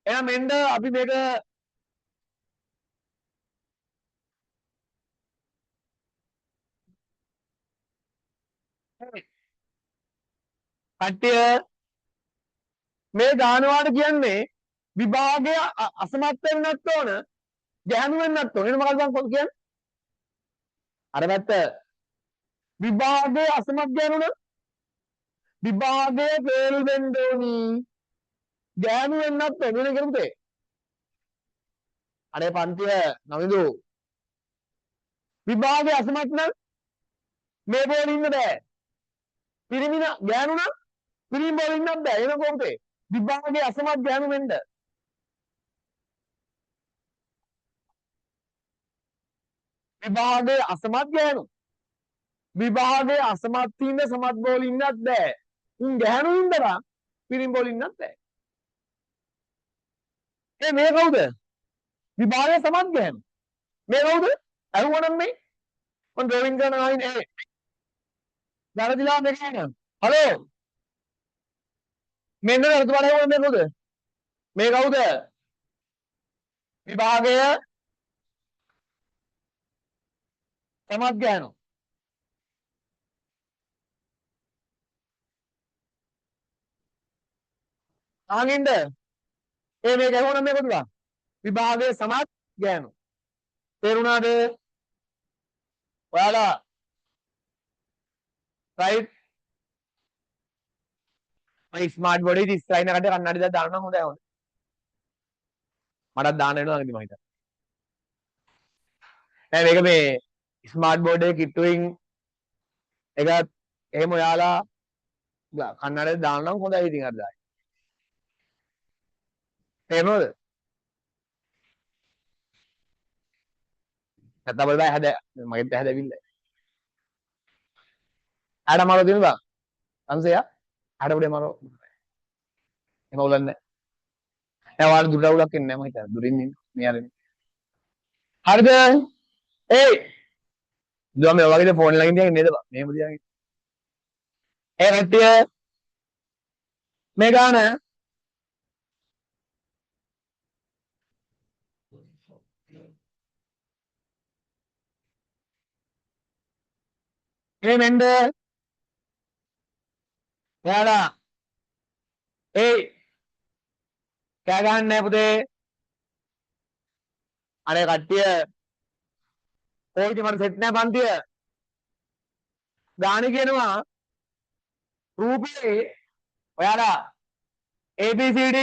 එහෙනම් මෙන්න අපි මේක කට්ටිය මේ ගානවාට කියන්නේ විභාගය අසමත් වෙන්නත් ඕන ගැහණු වෙන්නත් ඕන එන මොකක්ද මම කියන්නේ අර පැත්ත විභාගයේ අසමත් ගැහණුන විභාගයේ ෆේල් වෙන්න ඕනි ගැහණු වෙන්නත් ඕන වෙන කෙනෙකුට අනේ පන්තිය නවිදු විභාගයේ අසමත් නම් මේ බෝලේ ඉන්න බෑ පිරිමින ගැහණු නම් පිරිමි බෝලේ ඉන්නත් බෑ එන කොහොමද විභාගයේ අසමත් ගැහණු වෙන්න විභාගයේ අසමත් ගැහණු විභාගයේ අසමත් ඉන්න සමත් බෝලේ ඉන්නත් බෑ උන් ගැහණු ඉඳලා පිරිමි බෝලේ ඉන්නත් බෑ මේ කවුද විභාගයේ සමත් ගැහණු මේ කවුද අරුවනම් මේ මම ඩ්‍රොයින් කරන ආයින් වැරදිලා මේක නේද හලෝ මෙන්න වැරදුවට හොය මේ කවුද මේ කවුද විභාගය සමත් ගැහණු ආනින්ද මේක ඇහුවනම් මේ කොටුලා විභාගයේ සමත් ගැහණු තේරුණාද ඔයාලා right මම ස්මාර්ට් බෝඩ් එකේ ඉස්සරහින් එකට කන්නඩි දාලා දාන්න හොඳයි හොඳ මටත් දාන්න වෙනවා අගදී මම හිතා නෑ මේක මේ ස්මාර්ට් බෝඩ් එකේ කිට්ටුවෙන් එක එහෙම ඔයාලා කන්නඩි දාන්න නම් හොඳයි ඉතින් අර දායි තේරුණාද නැත්නම් බලන්න හැද මගෙත් හැදවිල්ල ආඩ මාරෝ දිනුවා අන්සයා ආඩ උඩේ මාරෝ එම උලන්නේ නෑ වාල දුර උලක් එන්නේ නෑ මම හිතා දුරින් ඉන්නේ මේ ආරෙන්නේ හරිද දුවා මේ වගේ ෆෝන් ළඟින් තියගෙන නේද බා මෙහෙම තියගෙන කට්ටිය මේ ගාන මෙන්න එයාලා කෑ ගහන්නේ නැහැ පුතේ. අනේ කට්ටිය කොයිද මට සෙට් නැහැ පන්තිය. ගාන කියනවා රූපේ ඔයාලා ABCD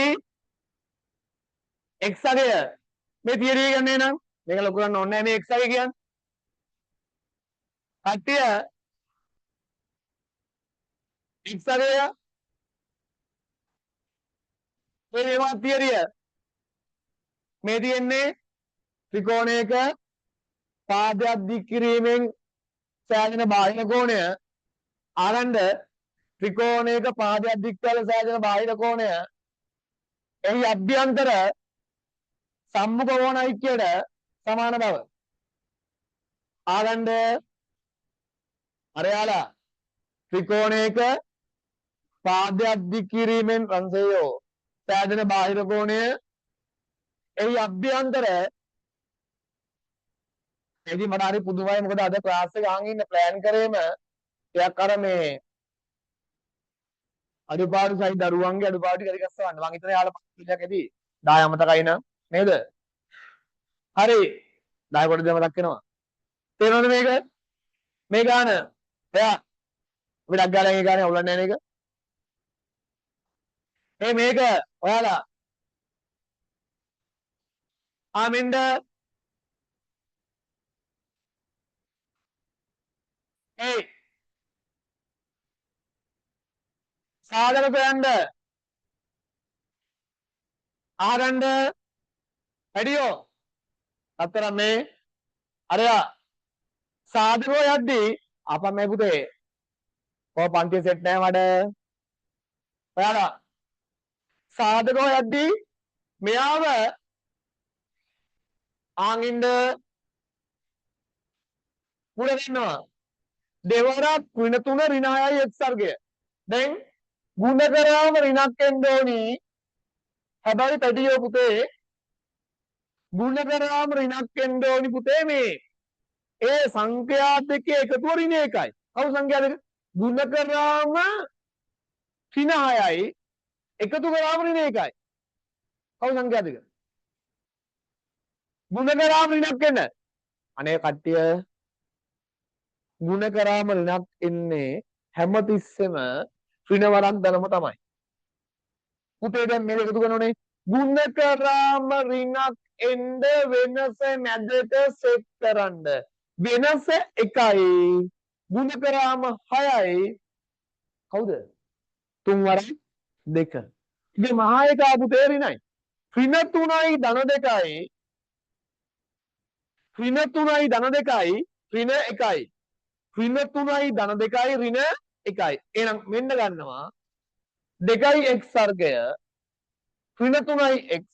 x අගය මේ තියරි එක ගන්නේ නම් මේක ලොකු කරන්න ඕනේ නැහැ මේ x අගය කියන්නේ. කට්ටිය x අගය මේවා තියරිය මේ තියෙන්නේ ත්‍රිකෝණයක පාදයක් දික් කිරීමෙන් සෑදෙන බාහිර කෝණය ආරම්භ ත්‍රිකෝණයක පාදයක් දික් කරලා සෑදෙන බාහිර කෝණය එහි අභ්‍යන්තර සම්මුඛ කෝණ ඓක්‍යයට සමාන බව ආරම්භ අරයාලා ත්‍රිකෝණයක පාදයක් දික් කිරීමෙන් රන්සයෝ සෑදෙන බාහිර කෝණය එහි අභ්‍යන්තර එදි මට හරි පුදුමයි මොකද අද ක්ලාස් එක අහන් ඉන්න ප්ලෑන් කරේම ටිකක් අර මේ අඩුපාඩු සයි දරුවන්ගේ අඩුපාඩු ටික ගස්සවන්න මං හිතන්නේ යාළුවා පස්සේ ඇති 10 අමතකයි නේද හරි 10 කොට දෙම මතක් වෙනවා තේරෙනවද මේක මේ ගාන එයා විඩක් ගාලා ඒ ගානේ අවුලන්නේ නැහැ නේද මේක ඔයාලා ආමින්ද සාධක හොයන්න ආගන්න වැඩියෝ අතර මේ අරයා සාධකෝ යද්දී අප මේ පුතේ ඔය පන්තිය සෙට් නෑ මඩ ඔයාලා සාධකෝ යද්දී මෙයාව ආගින්ද මුල දෙන්නවා දෙවරක් ඍණ 3 ඍණ 6යි x වර්ගය දැන් ගුණ කරාම ඍණක් එන්න ඕනි හැබැයි පැටියෝ පුතේ ගුණ කරාම ඍණක් එන්න ඕනි පුතේ මේ ඒ සංඛ්‍යා දෙකේ එකතුව ඍණ 1යි කවුරු සංඛ්‍යා දෙක ගුණ කරාම ඍණ 6යි එකතු කරාම ඍණ 1යි කවුරු සංඛ්‍යා දෙක ගුණ කරාම ඍණක් එන්න අනේ කට්ටිය ගුණ කරාම ඍණක් එන්නේ හැමතිස්සෙම ඍණ වරක් දනම තමයි පුතේ දැන් මේක එකතු කරනෝනේ ගුණ කරාම ඍණක් එන්න වෙනස මැදට සෙට් කරන්න වෙනස 1යි ගුණ කරාම 6යි කවුද 3 වරක් 2 ඉතින් මහා එක පුතේ ඍණයි ඍණ 3යි ධන 2යි ඍණ 3යි ධන 2යි ඍණ 1යි ඍණ 3යි ධන 2යි ඍණ 1යි එහෙනම් මෙන්න ගන්නවා 2යි x වර්ගය ඍණ 3යි x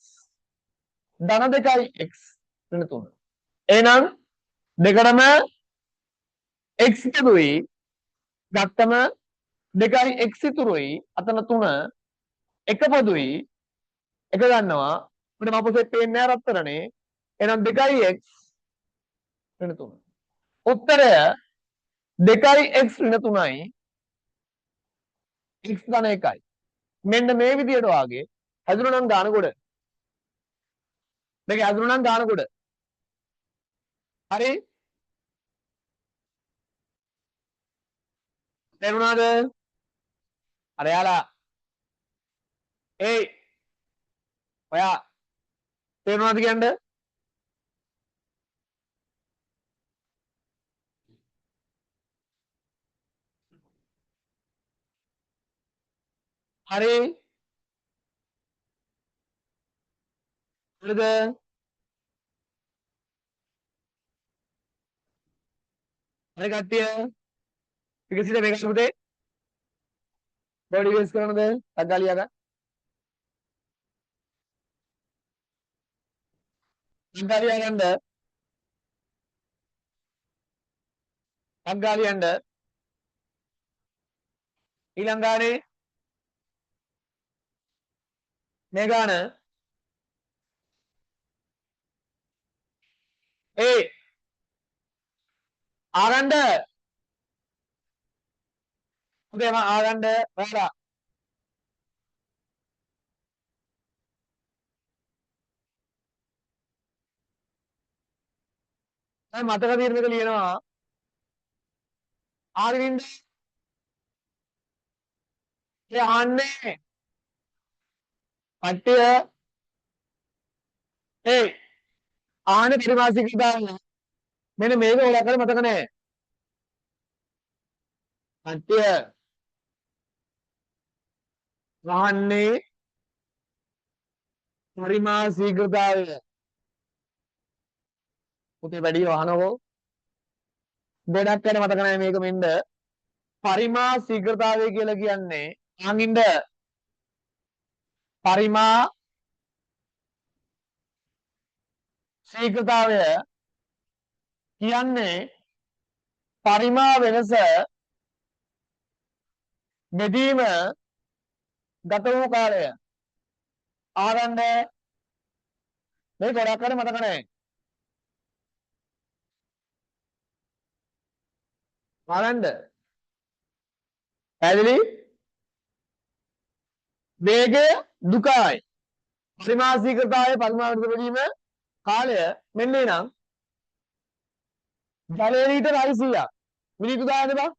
ධන 2යි x ඍණ 3 එහෙනම් දෙකටම x ඉතුරුයි ගත්තම 2යි x ඉතුරුයි අතන 3 එක පොදුයි එක ගන්නවා අපිට මපුසේ පේන්නේ නැහැ රත්තරනේ එහෙනම් 2යි x ඍණ 3 උත්තරය 2යි x ඍණ 3යි x ධන 1යි මෙන්න මේ විදියට වාගේ හැදුණා නම් ගාන කොට මේක හැදුණා නම් ගාන කොට හරි තේරුණාද අර යාලා ඔයා තේරුණාද කියන්නේ හරි හරිද හරි කට්ටිය විකසිත මේක පුතේ බෝඩි වෙස් කරනද අග්ගාලියා ගන්න අග්ගාලියා ගන්න අග්ගාලියන්ද ඊළඟ ගානේ මේ ගාන ආරණ්ඩ පුතේ මම ආගන්න ඔයාලා දැන් මතක తీරනක ලියනවා ආගින්න ඒ අහන්නේ කට්ටිය ඒ ආහන පරිමාසික දාන්න මෙන්න මේක ඔයාලා කරලා මතක නැහැ කට්ටිය අහන්නේ පරිමා ශීඝ්‍රතාවය පුතේ වැඩි වහනකෝ ගොඩක් යන මතක නැහැ මේක මෙන්න පරිමා ශීඝ්‍රතාවය කියලා කියන්නේ ආගින්න පරිමා ශීඝ්‍රතාවය කියන්නේ පරිමා වෙනස බෙදීම ගත වූ කාලය ආරම්භ මේ ගොඩක් කරේ මතක නැහැ ආරම්භ පැහැදිලි වේගය දුකයි පරිමා ශීඝ්‍රතාවය පරිමා වෙනස බෙදීම කාලය මෙන්න එනම් ජල ලීටර 600ක් මිනිත්තු දාන්න බා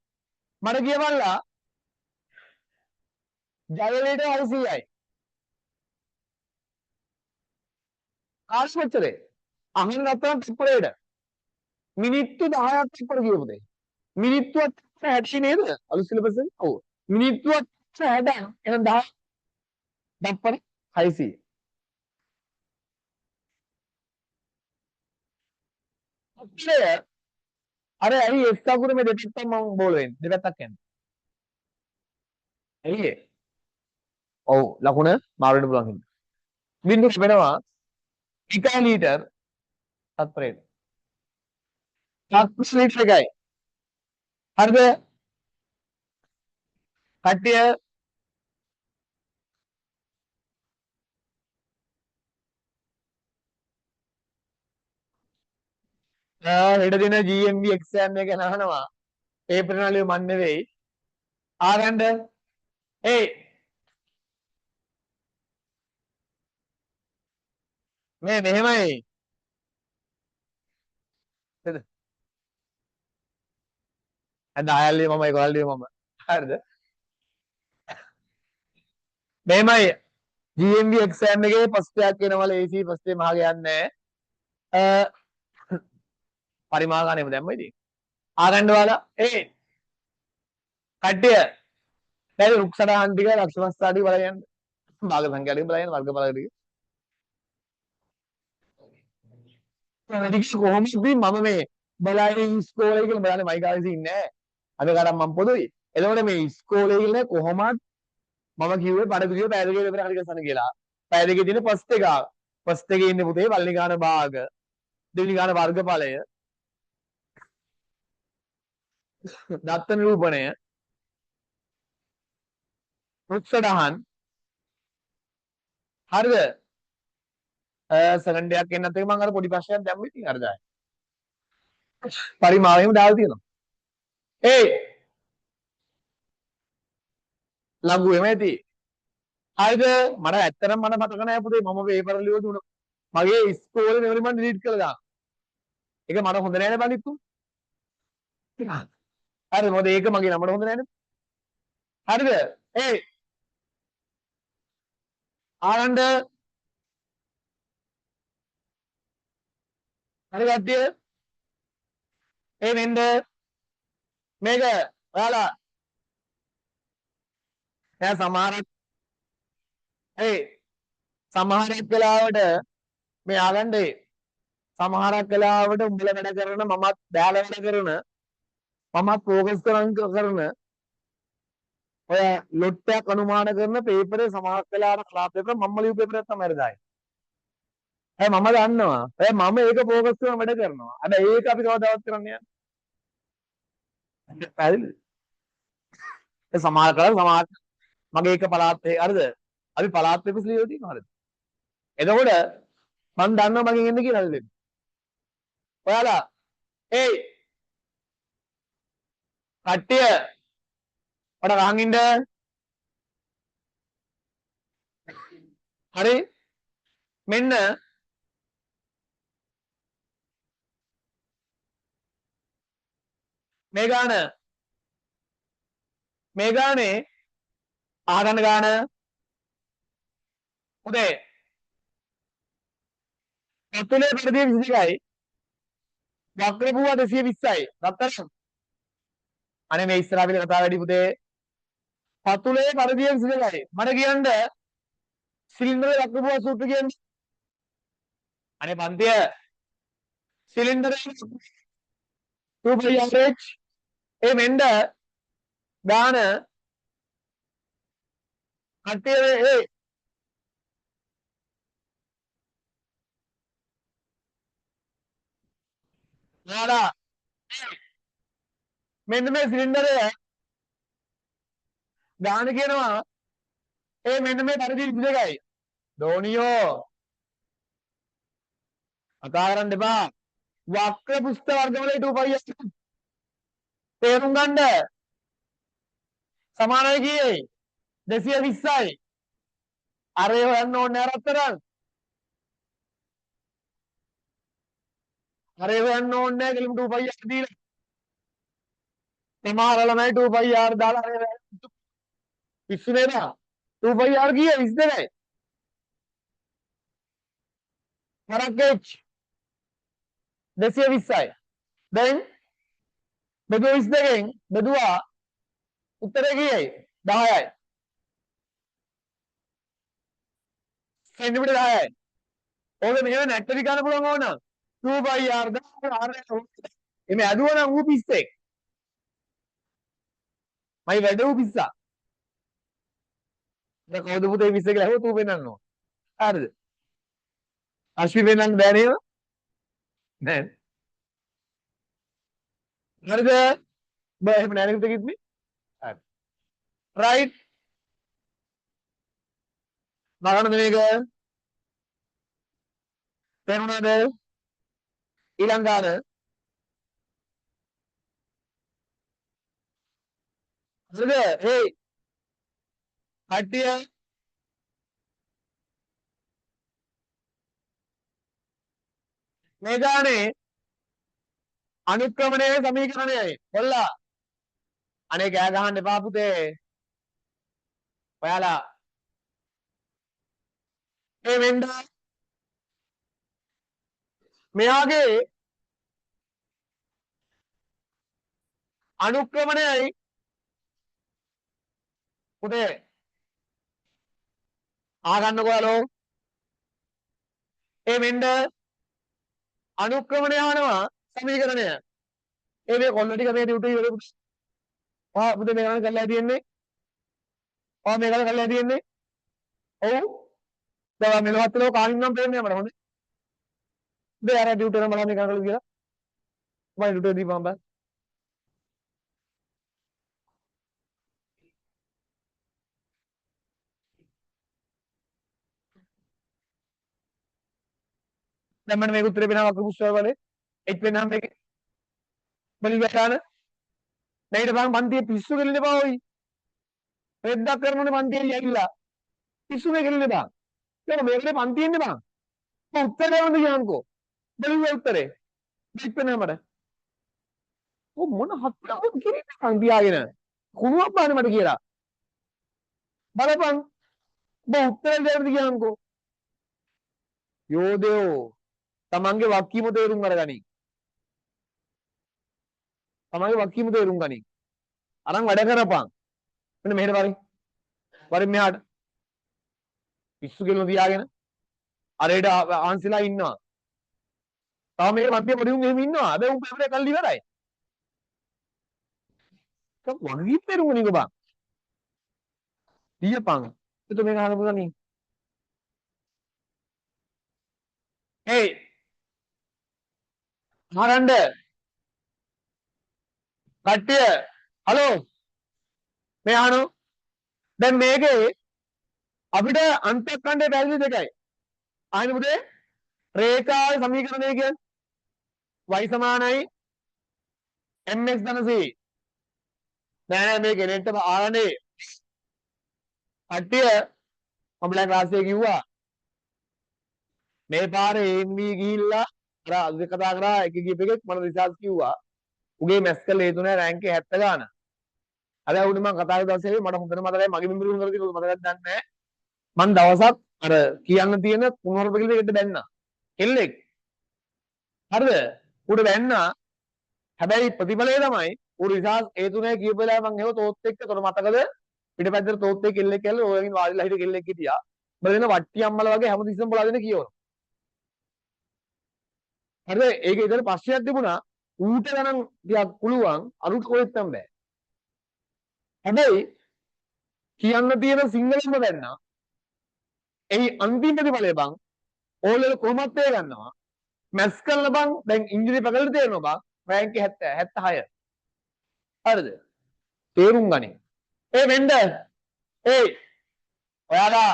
මට කියවල්ලා ජල ලීටර 600යි කාර්ස් මෙච්චරේ අහන්න නැත්නම් ටිප්පරේට මිනිත්තු 10ක් ටිප්පර කියපු දෙයි මිනිත්තුවත් 60 නේද අලුත් සිලබස් එකේ ඔව් මිනිත්තුවත් 60 එහෙනම් 10 ටිප්පර 600 අපේ අර ඇයි එස් අකුරේ මේ දෙපැත්තම මම බෝල වෙන්නේ දෙපැත්තක් යන්නේ ඇයි ඒ ඔව් ලකුණ මාරු වෙන්න පුළුවන් හින්දා බින්දුව වෙනවා 1 ලීටර් තත්පරයට 10 ලීටර එකයි හරිද කට්ටිය හෙට දින GMB එක්සෑම් එක නහනවා පේපර් නලිය මන් නෙවෙයි ආගන්න ඒ මේ මෙහෙමයි නේද අද ආයල්ලි මම ඒගොල්ලි මම හරිද මෙහෙමයි GMB එක්සෑම් එකේ ෆස්ට් එකක් එනවල AC ෆස්ට් එක මහා ගයන්නේ පරිමා ගානෙම දැම්ම ඉතින් ආගන්න වල ඒ කට්ටිය දැන් රුක් සටහන් ටික ලක්ෂණ ස්ථාටි බලයන් භාග සංඛ්‍යා ටික බලයන් වර්ග බල ටික වැඩි කොහොමද මම මේ බලන්නේ ඉස්කෝලේ කියලා බලන්නේ මයි ගාවේ ඉන්නේ අද කරම් මම පොදුයි එතකොට මේ ඉස්කෝලේ ඉන්නේ කොහොමද මම කිව්වේ බඩ පිළිවෙල පැය දෙකේ විතර හරි ගස්සන කියලා පැය දෙකේ තියෙන ෆස්ට් එකේ ඉන්නේ පුතේ පළවෙනි ගාන භාග දෙවෙනි ගාන වර්ගඵලය දත්ත නිරූපණය රුක්සඩහන් හරිද සෙකන්ඩ් එකක් එන්නත් එක මම අර පොඩි ප්‍රශ්නයක් දැම්මේ ඉතින් හරිදයි පරිමාවෙම දාලා තියෙනවා ඒ ලඝුවෙම ඇති හරිද මට ඇත්තටම මට මතක නෑ පුතේ මම පේපර් ලියුවා තුන මගේ ඉස්කෝලේ මෙවලි මම ඩිලීට් කරලා දානවා ඒක මට හොඳ නෑනේ බණිත්තු හරි මොකද ඒක මගේ නමට හොඳ නෑනේ හරිද ඒ ආනන්ද හරි කට්ටිය ඒ වෙන්න මේක ඔයාලා දැන් සමහරක් වෙලාවට මේ ආගන්නේ සමහරක් වෙලාවට උඹලා වැඩ කරන මමත් බෑලා වැඩ කරන මමත් ફોකස් කරන ඔය ලොට්ටයක් අනුමාන කරන පේපරේ සමහරක් වෙලාවට ක්ලාස් පේපර මම ලියපු පේපරයක් තමයි දාන්නේ. ඒ මම දන්නවා. ඒ මම ඒක ફોකස් කරන වැඩ කරනවා. හැබැයි ඒක අපි කවදාවත් කරන්නේ නැහැ. පැහැදිලිද? ඒ සමහර කරලා මගේ එක පළාත් හරිද? අපි පළාත් පේපර්ස් ලියලා තියෙනවා හරිද? එතකොට මම දන්නවා මගෙන් එන්න කියලා හරිද? ඔයාලා ඒ කට්ටිය ඔඩ අහන් ඉන්න. හරි. මෙන්න මේ ගානේ අහගන්න ගාන උදේ පතුලේ පරිධිය 22යි වක්‍ර පුව 220යි රත්තරන් අනේ මේ ඉස්සරහ පිට කතා වැඩි පුතේ පතුලේ පරිධිය 22යි මට කියන්න සිලින්ඩරේ වක්‍ර පුව සූත්‍ර කියන්නේ අනේ පන්තිය සිලින්ඩරේ 2πRh ඒ මෙන්න ගාන කට්ටිය ඒ නාලා මෙන්න මේ සිලින්ඩරය ගාන කියනවා ඒ මෙන්න මේ පරිධිය 22යි දෝනියෝ කතා කරන්න එපා වක්‍ර පුස්ත වර්ගවලේ 2πr තේරුම් ගන්න සමානයි කීයයි 220යි අර ඒ හොයන්න ඕනේ රත්තරන් අර ඒ හොයන්න ඕනේ කෙලිම 2πr දීලා එමාරල නැහැ 2πr දාලා අර පිස්සු නේද 2πr කීය 22යි හරක් h 220යි දැන් බෙදුව 22න් බෙදුවා උත්තරේ කීයයි 10යි සෙන්ටිමීටර 10යි ඕක මෙහෙම නැට්ටරි ගන්න පුළුවන් ඕන 2πr දාලා එමේ ඇදුවා නම් ඌ පිස්සෙක් මයි වැඩ ඌ පිස්සා දැන් කවුද පුතේ පිස්සේ කියලා ඇහුවොත් ඌ පෙන්නන්න ඕන හරිද අශ්වි පෙන්නන්න බෑ නේද නෑ හරිද බෑ එහෙම නෑ නේද කිව්වේ හරි රයිට් නගන්නද මේක තේරුණාද ඊළඟ ගාන හරිද හේ කට්ටිය මේ ගානේ අනුක්‍රමණයේ සමීකරණයයි කොල්ලා අනේ කෑ ගහන්න එපා පුතේ ඔයාලා මේ වෙන්න මෙයාගේ අනුක්‍රමණයයි පුතේ ආගන්නකෝ යාලෝ ඒ වෙන්න අනුක්‍රමණය යනවා සමීකරණය ඒ මේ කොල්ල ටික මේ ඩියුටි වල පුතේ මේ ගණන් කරලා තියෙන්නේ මේ ගණන් කරලා තියෙන්නේ ඔව් දැන් මෙලොවත් ලෝ කාලින් නම් පේන්නේ මට හොඳේ දෙය අර ඩියුටි එක බලන්න ගණන් කරලා කියලා මම ඩියුටි දීපම් බෑ දැන් මම මේක උත්තරේ වෙනවා වක්‍ර පුස්තක වලේ එච් වෙනාම මේක බලි ගන්න නැයිට බං පන්තියේ පිස්සු කෙලින්න එපා ඔයි රෙද්දක් කරනෝනේ පන්තියේ ඇවිල්ලා පිස්සු මේ කෙලින්න එපා ඒක මේකේ පන්තියේ ඉන්න බං මම උත්තරේ දෙන්න කියන්කෝ බලි උත්තරේ එච් වෙනා මට ඔ මොන හත්තරක් කිරින්නේ මං තියාගෙන කුණුවක් බාන්නේ මට කියලා බලපන් බං උත්තරේ දෙන්න කියන්කෝ යෝදයෝ තමන්ගේ වක්කීම තේරුම් අරගනි. තමන්ගේ වක්කීම තේරුම් ගනි. අරන් වැඩ කරපන්. මෙන්න මෙහෙට වරින්. වරින් මෙහාට. පිස්සු කෙලන තියාගෙන අරේට ආන්සිලා ඉන්නවා. තාම මේක මැද්දේ පොඩි උන් එහෙම ඉන්නවා. හැබැයි උන් පෙරේ කල්ලි ඉවරයි. ඒක වගී තේරුම් ගනික බං. දීපන්. එතකොට මේක අහන්න පුළුවන් නේ. hey මරන්න කට්ටිය හලෝ මේ අහනෝ දැන් මේකේ අපිට අන්තක්ඛණ්ඩයේ පැහැදිලි දෙකයි අහන්න පුතේ රේඛාවේ සමීකරණය කියන්නේ y සමානයි mx ධන c නෑ නෑ මේ කෙනෙක්ට ආරනේ කට්ටිය ඔබලා ක්ලාස් එකේ කිව්වා මේ පාරේ එම්වි ගිහිල්ලා අර අද කතා කරා එක ගියප එකෙක් මම රිසර්ච් කිව්වා උගේ මැස් කළේ ඒ තුනේ රෑන්ක් 70 ගාන. අද උඩ මම කතා කරන දවසේ මට හොඳට මතකයි මගේ මෙම්බර් හොඳට තියෙනවා මතකද දන්නේ නැහැ. මම දවසක් අර කියන්න තියෙන කුණුහරුප කියලා එකට බැන්නා. කෙල්ලෙක්. හරිද? උඩ බැන්නා. හැබැයි ප්‍රතිඵලය තමයි උ රිසර්ච් ඒ තුනේ කියපු වෙලාව මම හෙව තෝත් එක්ක තොර මතකද පිටපැත්තට තෝත් එක්ක කෙල්ලෙක් කියලා ඔයගෙන් වාඩිලා හිටිය කෙල්ලෙක් හිටියා. බලන වට්ටි අම්මලා වගේ හැමතිස්සෙම බලා දෙන කියවන. හරිද? ඒක ඉතින් ප්‍රශ්නයක් තිබුණා. ඌට ගණන් ටිකක් පුළුවන් අරුත් කොහෙත්ම බෑ. හැබැයි කියන්න තියෙන සිංහලෙන්ම දැන්නා. එහි අන්තිම ප්‍රතිඵලය බං ඕලෙවල් කොහොමද ඒ ගන්නවා. මැත්ස් කරලා බං දැන් ඉංග්‍රීසි පැකල්ට තේරෙනවා බං රෑන්ක් 70 76. හරිද? තේරුම් ගනින්. ඒ වෙන්න ඒ ඔයාලා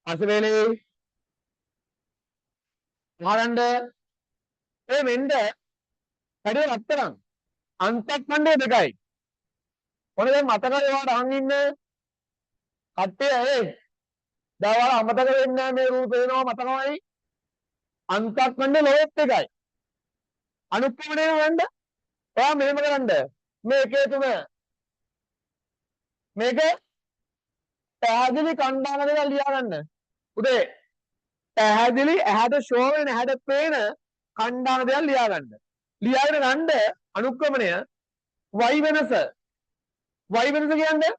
අසවැලේ මහරණ්ඩ ඒ වෙන්න කඩේ රත්තරන් අන්තක් මණ්ඩේ දෙකයි. මොන දැන් මතකද ඔයාලට අහන් ඉන්න කට්ටිය දැන් ඔයාලා අමතක වෙන්නේ නැහැ මේ රූප වෙනවා මතකමයි. අන්තක් මණ්ඩේ ලෝත් එකයි. අනුක්‍රමණය වෙන්න ඔයා මෙහෙම කරන්න මේ එකේ තුන මේක පැහැදිලි කණ්ඩායම දෙක ලියා ගන්න. උදේ පැහැදිලි ඇහැට ෂෝ වෙන ඇහැට පේන කණ්ඩායම දෙක ලියා ගන්න. ලියාගෙන ගන්න අනුක්‍රමණය y වෙනස. y වෙනස කියන්නේ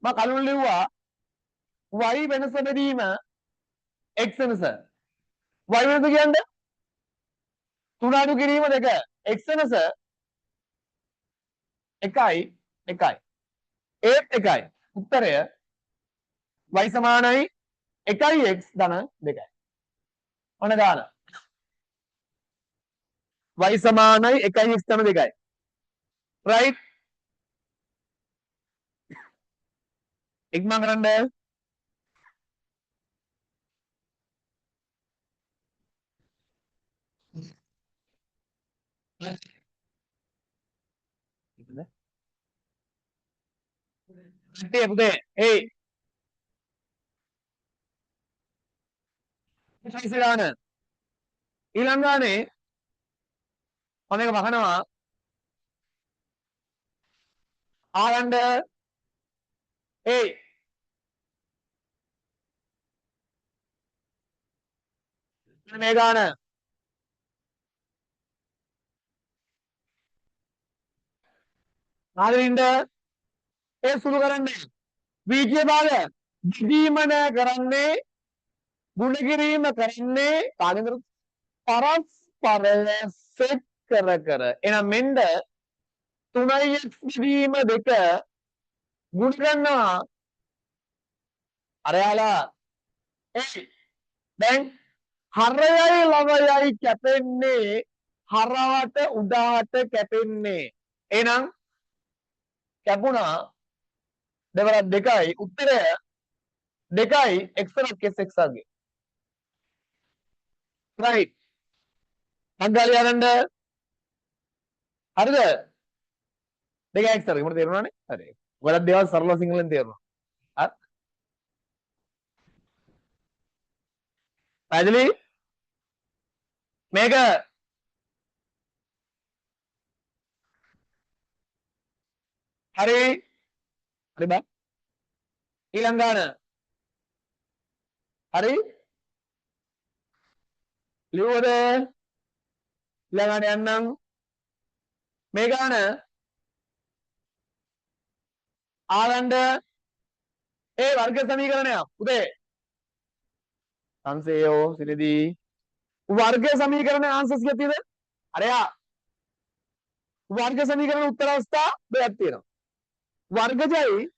මම කලින් ලිව්වා y වෙනස බෙදීම x වෙනස. y වෙනස කියන්නේ තුන අඩු කිරීම දෙක x වෙනස එකයි ඒත් එකයි. උත්තරය y සමානයි 1x ධන 2යි. ඔන්න දාන. y සමානයි 1x ධන 2යි. right? ඉක්මන් කරන්න. කට්ටිය පුතේ සයිස් ගාන ඊළඟ ගානේ මම මේක වහනවා ආරණ්ඩ මේ ගාන ආරින්ද සුළු කරන්නේ විජය භාග දිදීම නෑ කරන්නේ ගුණ කිරීම කරන්නේ කාගෙන්ද පරස්පරය සෙට් කර එහෙනම් මෙන්න 3x දිදීම 2 ගුණ කරනවා අර යාලා දැන් හරයයි ලවයයි කැපෙන්නේ හරවට උඩහට කැපෙන්නේ එහෙනම් කැපුණා දෙවරක් 2යි උත්තරය 2යි x එකක් s x ආගේ right අංගාලිය ආනන්ද හරිද 2x ආගේ මට තේරුණානේ හරි ගොඩක් දේවල් සරල සිංහලෙන් තේරුණා හරි පැහැදිලි මේක හරි හරි බා ඊළඟ ගාන හරි ලියුවද ඊළඟට යන්නම් මේ ගාන ආරණ්ඩ වර්ග සමීකරණය පුතේ සංසේයෝ සිනදී වර්ග සමීකරණ ආන්සර්ස් කීයක් තියෙනවද අරයා වර්ග සමීකරණ උත්තර අවස්ථා දෙකක් තියෙනවා වර්ගජයි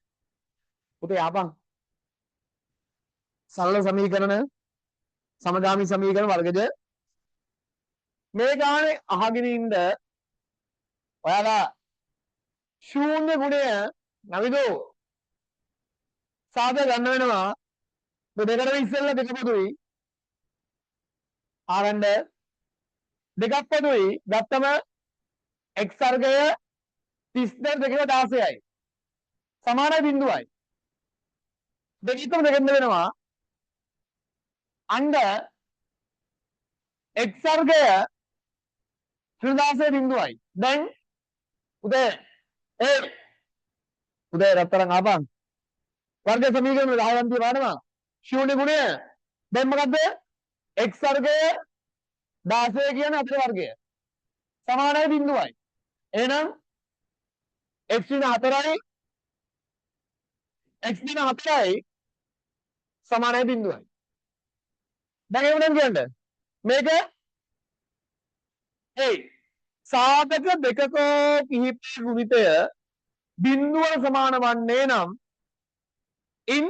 පුතේ ආපන් සරල සමීකරණ සමගාමී සමීකරණ වර්ගජ මේ ගානේ අහගෙන ඉන්න ඔයාලා ශූන්‍ය ගුණය නවිදෝ සාද ගන්න වෙනවා දෙකට ඉස්සෙල්ලා දෙක පොදුයි ආරණ්ඩ දෙකක් පොදුයි ගත්තම x වර්ගය 32 16යි. සමානයි බිඳුවයි. දෙකම දෙකෙන් වෙනවා. අන්න x වර්ගය 16 බිඳුවයි. දැන් උදේ උදේ රත්තරන් ආපන්. වර්ග සමීකරණ 10න් තියනවා. ශූන්‍ය ගුණය දැන් මොකද්ද? x වර්ගය 16 කියන්නේ අපේ වර්ගය. සමානයි බිඳුවයි. එහෙනම් x දින 4යි x දින 4යි සමානයි බිඳුවයි. දැන් ඒ උනම් කියන්නේ මේක සාධක දෙකක කිහිප ගුණිතය බිඳුවට සමාන වන්නේ නම් ඉන්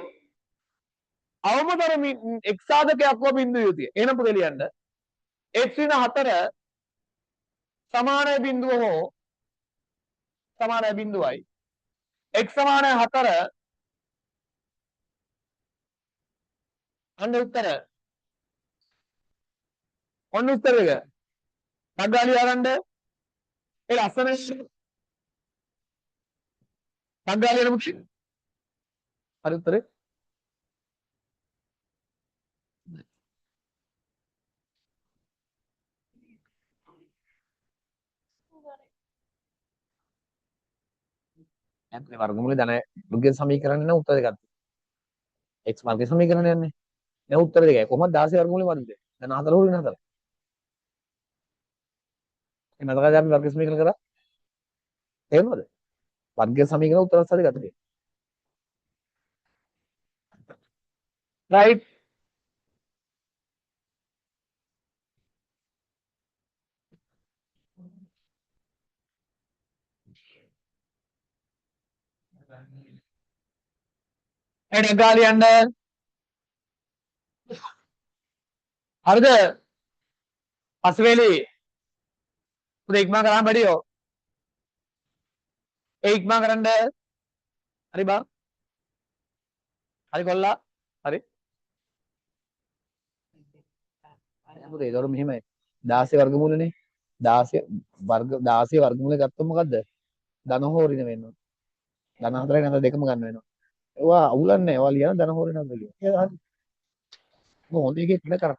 අවමතරමින් x සාධකයක් හෝ බිඳුව යුතුය. එහෙනම් පුතේ ලියන්න x දින 4 සමානයි බිඳුව හෝ සමානයි බිඳුවයි. x සමානයි 4 අන්න උත්තර. ඔන්න උත්තර එක. නග්ගාලි ආරන්න ඒ ලස්සන නග්ගාලි නමුත් හරි උත්තරේ. අපේ වර්ගමූලේ ධන දුර්ගය සමීකරණය නම් උත්තර දෙකක්. x වර්ග සමීකරණය යන්නේ. දැන් උත්තර දෙකයි. කොහොමද 16 වර්ගමූලේ වර්ගය? දැන් 4 හොරින 4. එන්න අදකද අපි වර්ග සමීකරණ කරා? තේරුණාද? වර්ග සමීකරණ උත්තර සාධක දෙකක්. right. එන්න ගාලි යන්න. හරිද? අසවැලි උදේ ඉක්මන් කරාම බැරියෝ. ඒ ඉක්මන් කරන්න. හරි බං. හරි කොල්ලා. හරි. පුතේ ඒතකොට මෙහෙමයි 16 වර්ගමූලනේ 16 වර්ගමූලේ ගත්තොත් මොකද්ද? ධන හෝරින වෙනවා. ධන 4යි නැත්නම් දෙකම ගන්න වෙනවා. ඒවා අවුලක් නැහැ. ඒවා ලියන ධන හෝරින නේද ලියන. ඒක හරි. මොකද එකේ ඉන්න කරා.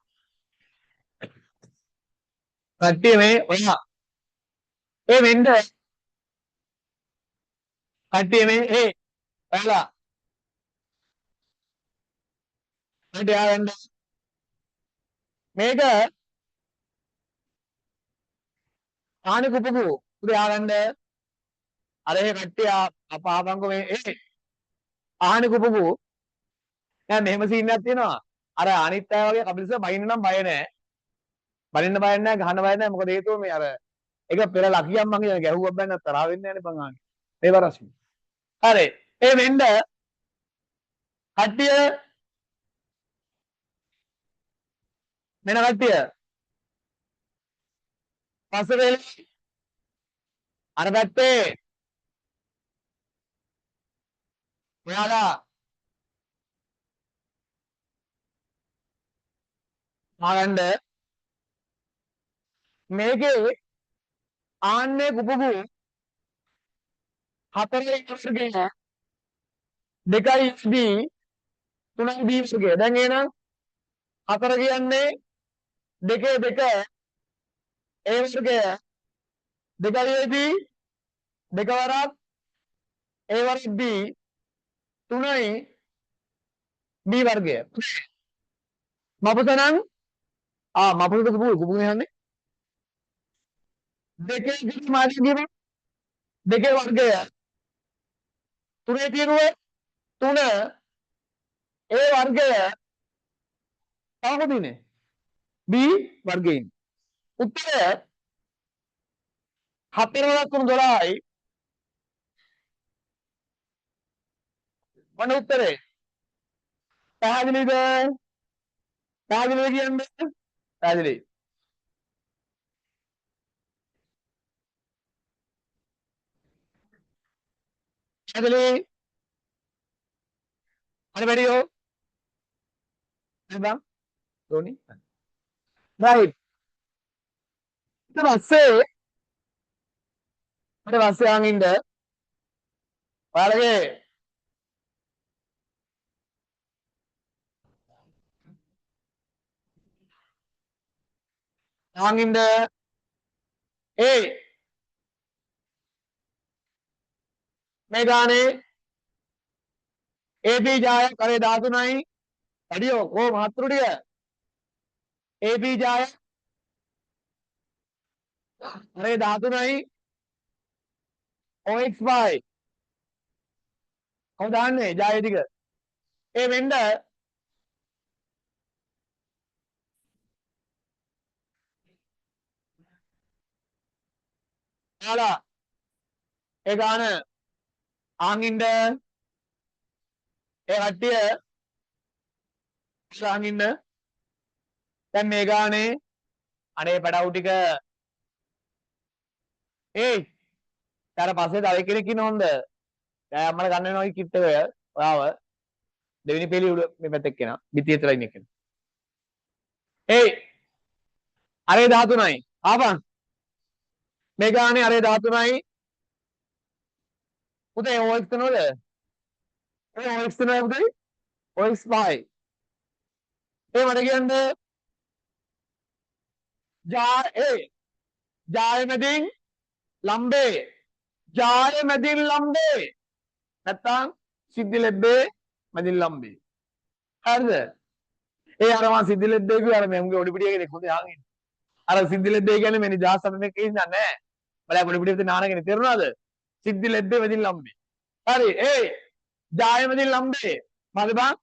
කට්ටිය මේ ඔයා වෙන්න කට්ටිය මේ ඔයාලා කට්ටිය ආවෙන්න මේක ආනි කුපුපු උදේ ආවන්න අර ඒ කට්ටිය අපහාපංකෝ මේ ආනි කුපුපු දැන් මෙහෙම සීන් එකක් තියෙනවා අර අනිත් අය වගේ කපිලිස බයින්න නම් බය නැහැ බලින්න බය නැහැ ගහන්න බය නැහැ මොකද හේතුව මේ අර ඒක පෙර ලකියම් මං කියන ගැහුවක් බෑ නැත්නම් තරහ වෙන්නේ නැහැ නේ බං ආනි මේ වරස් හරි ඒ වෙන්න කට්ටිය මෙන්න කට්ටිය පස්සේ අර පැත්තේ ඔයාලා ආගන්න මේකේ ආන්නේ කුපුපු 4යි වර්ගය 2යි b 3යි b වර්ගය දැන් එහෙනම් 4 කියන්නේ 2 2 a වර්ගය 2යි ab 2 වරක් a වරක් b 3යි b වර්ගය මපසනම් මපසද කුපුපු යන්නේ දෙකේ ගිහින් මාර්ගය කියපන් දෙකේ වර්ගය තුනේ තියෙනවා 3 a වර්ගය කොහොමද ඉන්නේ b වර්ගයෙන් උත්තරය 4 වරක් 12යි මොන උත්තරේ පැහැදිලිද පැහැදිලිද කියන්නේ පැහැදිලි පැහැදිලි හරි වැඩියෝ හරි බං රෝනි right ඊට පස්සේ ඊට පස්සේ ආන් ඉන්න ඔයාලගේ ආන් ඉන්න මේ ගානේ AB ජාය කරේ 13යි අඩියෝ කෝ මහත්තුරු ටික AB ජාය කරේ 13යි OX5 කොහොමද දාන්නේ ජාය ටික ඒ වෙන්න යාලා ඒ ගාන ආන් ඉන්න ඒ කට්ටිය ආන් ඉන්න දැන් මේ ගානේ අනේ පැඩවු ටික ඊට පස්සේ තව කෙනෙක් ඉන්න හොඳ දැන් අම්මලා ගන්න වෙනවා කිට් එක ඔයාව දෙවෙනි පෙළි උඩ මේ පැත්තේ කෙනා පිටිය ඇතුළේ ඉන්න කෙනා අරේ 13යි ආපන් මේ ගානේ අරේ 13යි පුතේ OX නෝද OX නෝද පුතේ OX5 මට කියන්නේ ජාය මැදින් ලම්බේ ජාය මැදින් ලම්බේ නැත්තම් සිද්ධි ලැබ්බේ මැදින් ලම්බේ හරිද අර මම සිද්ධි ලැබ්බේ කිව්වා අර මගේ ඔඩි පිටිය කෙනෙක් හොඳ ආගෙන අර සිද්ධි ලැබ්බේ කියන්නේ මෙනි ජාස් සමනේ කියන්නේ නැහැ බලන්න ඔඩි පිටියේ නානගෙන තේරුණාද සිද්ධි ලැබ්බේ මැදින් ලම්බේ හරි ජාය මැදින් ලම්බේ මද බං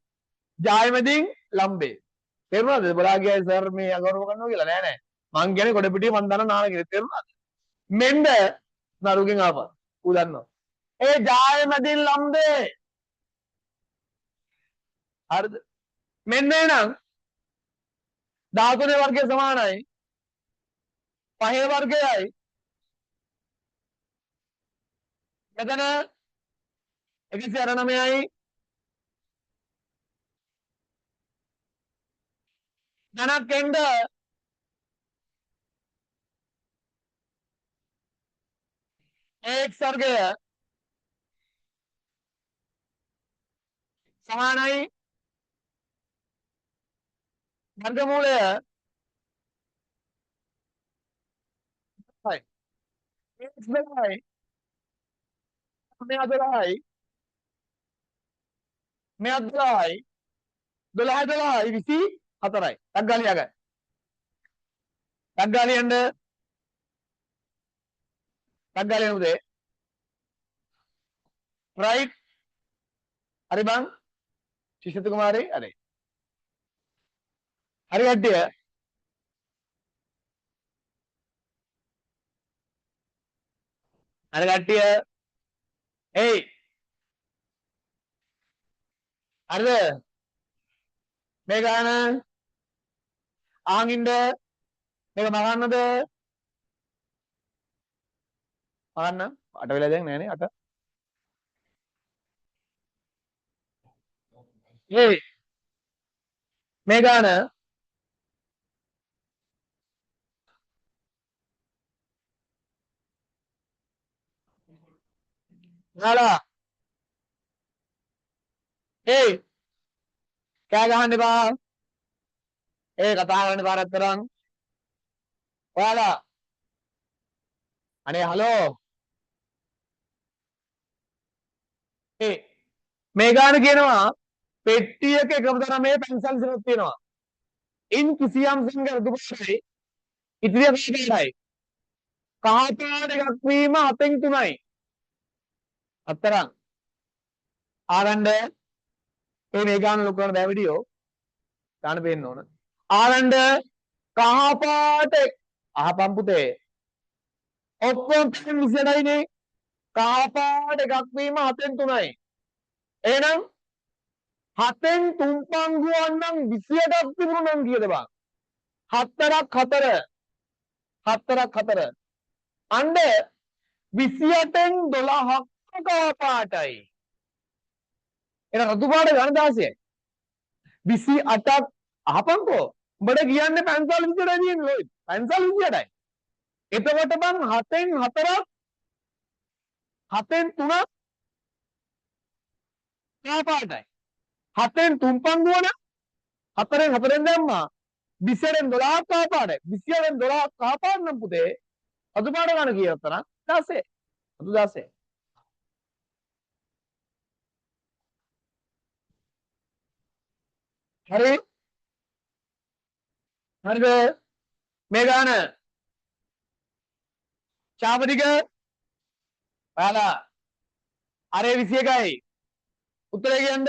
ජාය මැදින් ලම්බේ තේරුණාද බලා ගියා සර් මේ අගෞරව කරනවා කියලා නෑ මං කියන්නේ කොට පිටිය මං දන්න නානගෙන තේරුණාද මෙන්න නරුගෙන් ආපා ඌ දන්නවා ජාය මැදින් ලම්බේ හරිද මෙන්න එනම් 13 වර්ගය සමානයි 5 වර්ගයයි මෙතන 169යි ධනක් එන්න x වර්ගය සමානයි වර්ගමූලය x බෙදයි මෙයා 12යි මෙයා 12යි 12යි 24යි තග්ගාලිය ගන්න තග්ගාලියෙන්ද තග්ගාලිය උදේ රයිට් හරි බං ශිෂ්‍යතු කුමාරේ හරි හරි කට්ටිය හරි කට්ටිය හරිද මේ ගාන ආන් ඉන්න මේක මගන්නද මගන්න අට වෙලා දැන් නෑනේ අට මේ ගාන නාලා කෑ ගහන්න එපා කතා කරන්න එපා රත්තරන් ඔයාලා අනේ හලෝ මේ ගාන කියනවා පෙට්ටියක එකම තරමේ පැන්සල් සිරක් තියෙනවා ඉන් කිසියම් සංගර දුපයි ඉතිරිය පිටයි කහ පාට එකක් වීම 7න් 3යි අතරන් ආරණ්ඩ මේ ගාන ලොකු කරන බෑ වීඩියෝ ගාන පේන්න ඕන ආරණ්ඩ කහ පාට අහපම් පුතේ ඔක්කොම 28යිනේ කහ පාට එකක් වීම 7න් 3යි එහෙනම් 7න් 3 පංගුවක් නම් 28ක් තිබුණා නම් කීයද බං 4ක් 4 අන්න 28න් 12ක් කහ පාටයි එන රතු පාට ගන්න 16යි 28ක් අහපන්කෝ උඹට කියන්නේ පැන්සල් 28යි තියෙන්නේ ලෝයි පැන්සල් 28යි එතකොට බං 7න් 4ක් 7න් 3 කහ පාටයි. 7න් 3 පංගුවන 4න් දැම්මා 20න් 12 කහ පාටයි. 28න් 12 කහ පාට නම් පුතේ අතු පාට ගන්න කීයක් තරම් 16. අතු 16. හරි හරිද මේ ගාන චාපටික ඔයාලා අරේ 21යි උත්තරේ කියන්න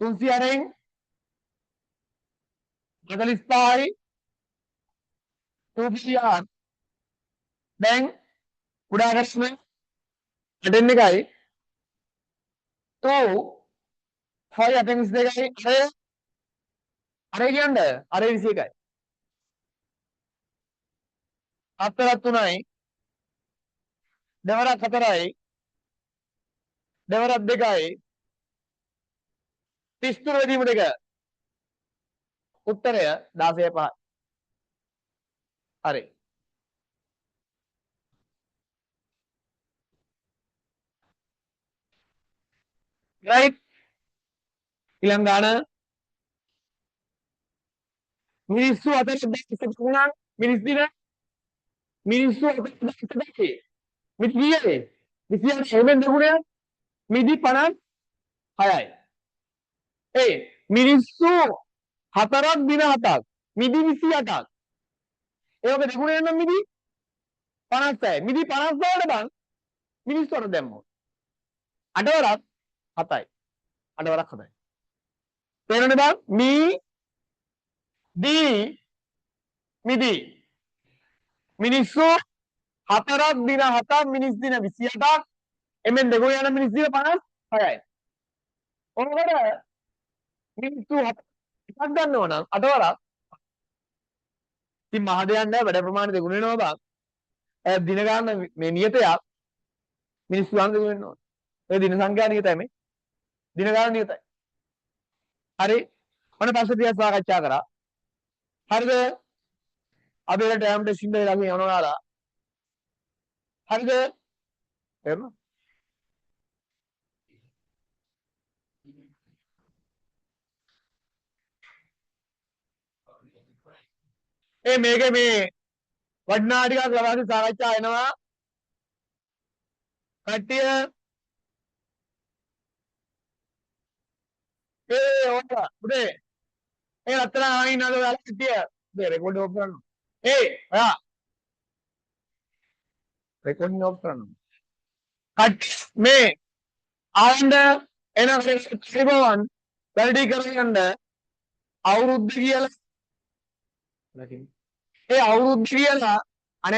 308න් 45යි 258 දැන් කුඩා ප්‍රශ්න 8න් එකයි 2 5 8න් 22යි අරේ කියන්න අරේ 21යි හතරක් 3යි දෙවරක් 4යි දෙවරක් 2යි 33 වෙදීම දෙක උත්තරය 16 5 හරි right ඊළඟ ගාන මිනිස්සු අතර ඉස්සුණා මිනිස් දින මිනිස්සු අතර මිදි කීයද 28 එවෙන් දෙගුණයක් මිදි 56යි ඒ මිනිස්සු හතරක් දින හතක් මිදි 28ක් ඒක දෙගුණයක් නම් මිදි 56යි මිදි 56ට බං මිනිස්සු අතර දැම්මොත් අටවරක් 7යි අටවරක් 7යි තේරෙනවද බං දී මිදි මිනිස්සු හතරක් දින හතක් මිනිස් දින 28ක් එමෙන් දෙගොල්ලෝ යන මිනිස් දින 56යි. ඔන්නකොට මිනිස්සු එකක් ගන්නව නම් අටවරක් ඉතින් මහ දෙයක් නැහැ වැඩ ප්‍රමාණය දෙගුණ වෙනවා බං. දින ගන්න මේ නියතයක් මිනිස්සු ගන්න දෙගුණ වෙනවා. ඒ දින සංඛ්‍යා නියතයි මේ. දින ගන්න නියතයි. හරි. ඔන්න පස්සේ තියා සාකච්ඡා කරා. හරිද? අපේ ටර්ම් ටෙස්ට් ඉඳලා ළඟ යනවා. හරිද? තේරුණා? මේකේ මේ වටිනා ටිකක් ලබාදී සාකච්ඡා වෙනවා. කට්ටිය ඕක පුතේ රත්තරන් ආයින් නේද ඔයාලා කට්ටිය රෙකෝඩ් ඔෆ් කරන්න. ඔයා රෙකෝඩින් ඔෆ් කරන්න. මේ ආයන්ද එන ත්‍රිභුවන් වැඩි කරගන්න අවුරුද්ද කියලා අවුරුද්ද කියලා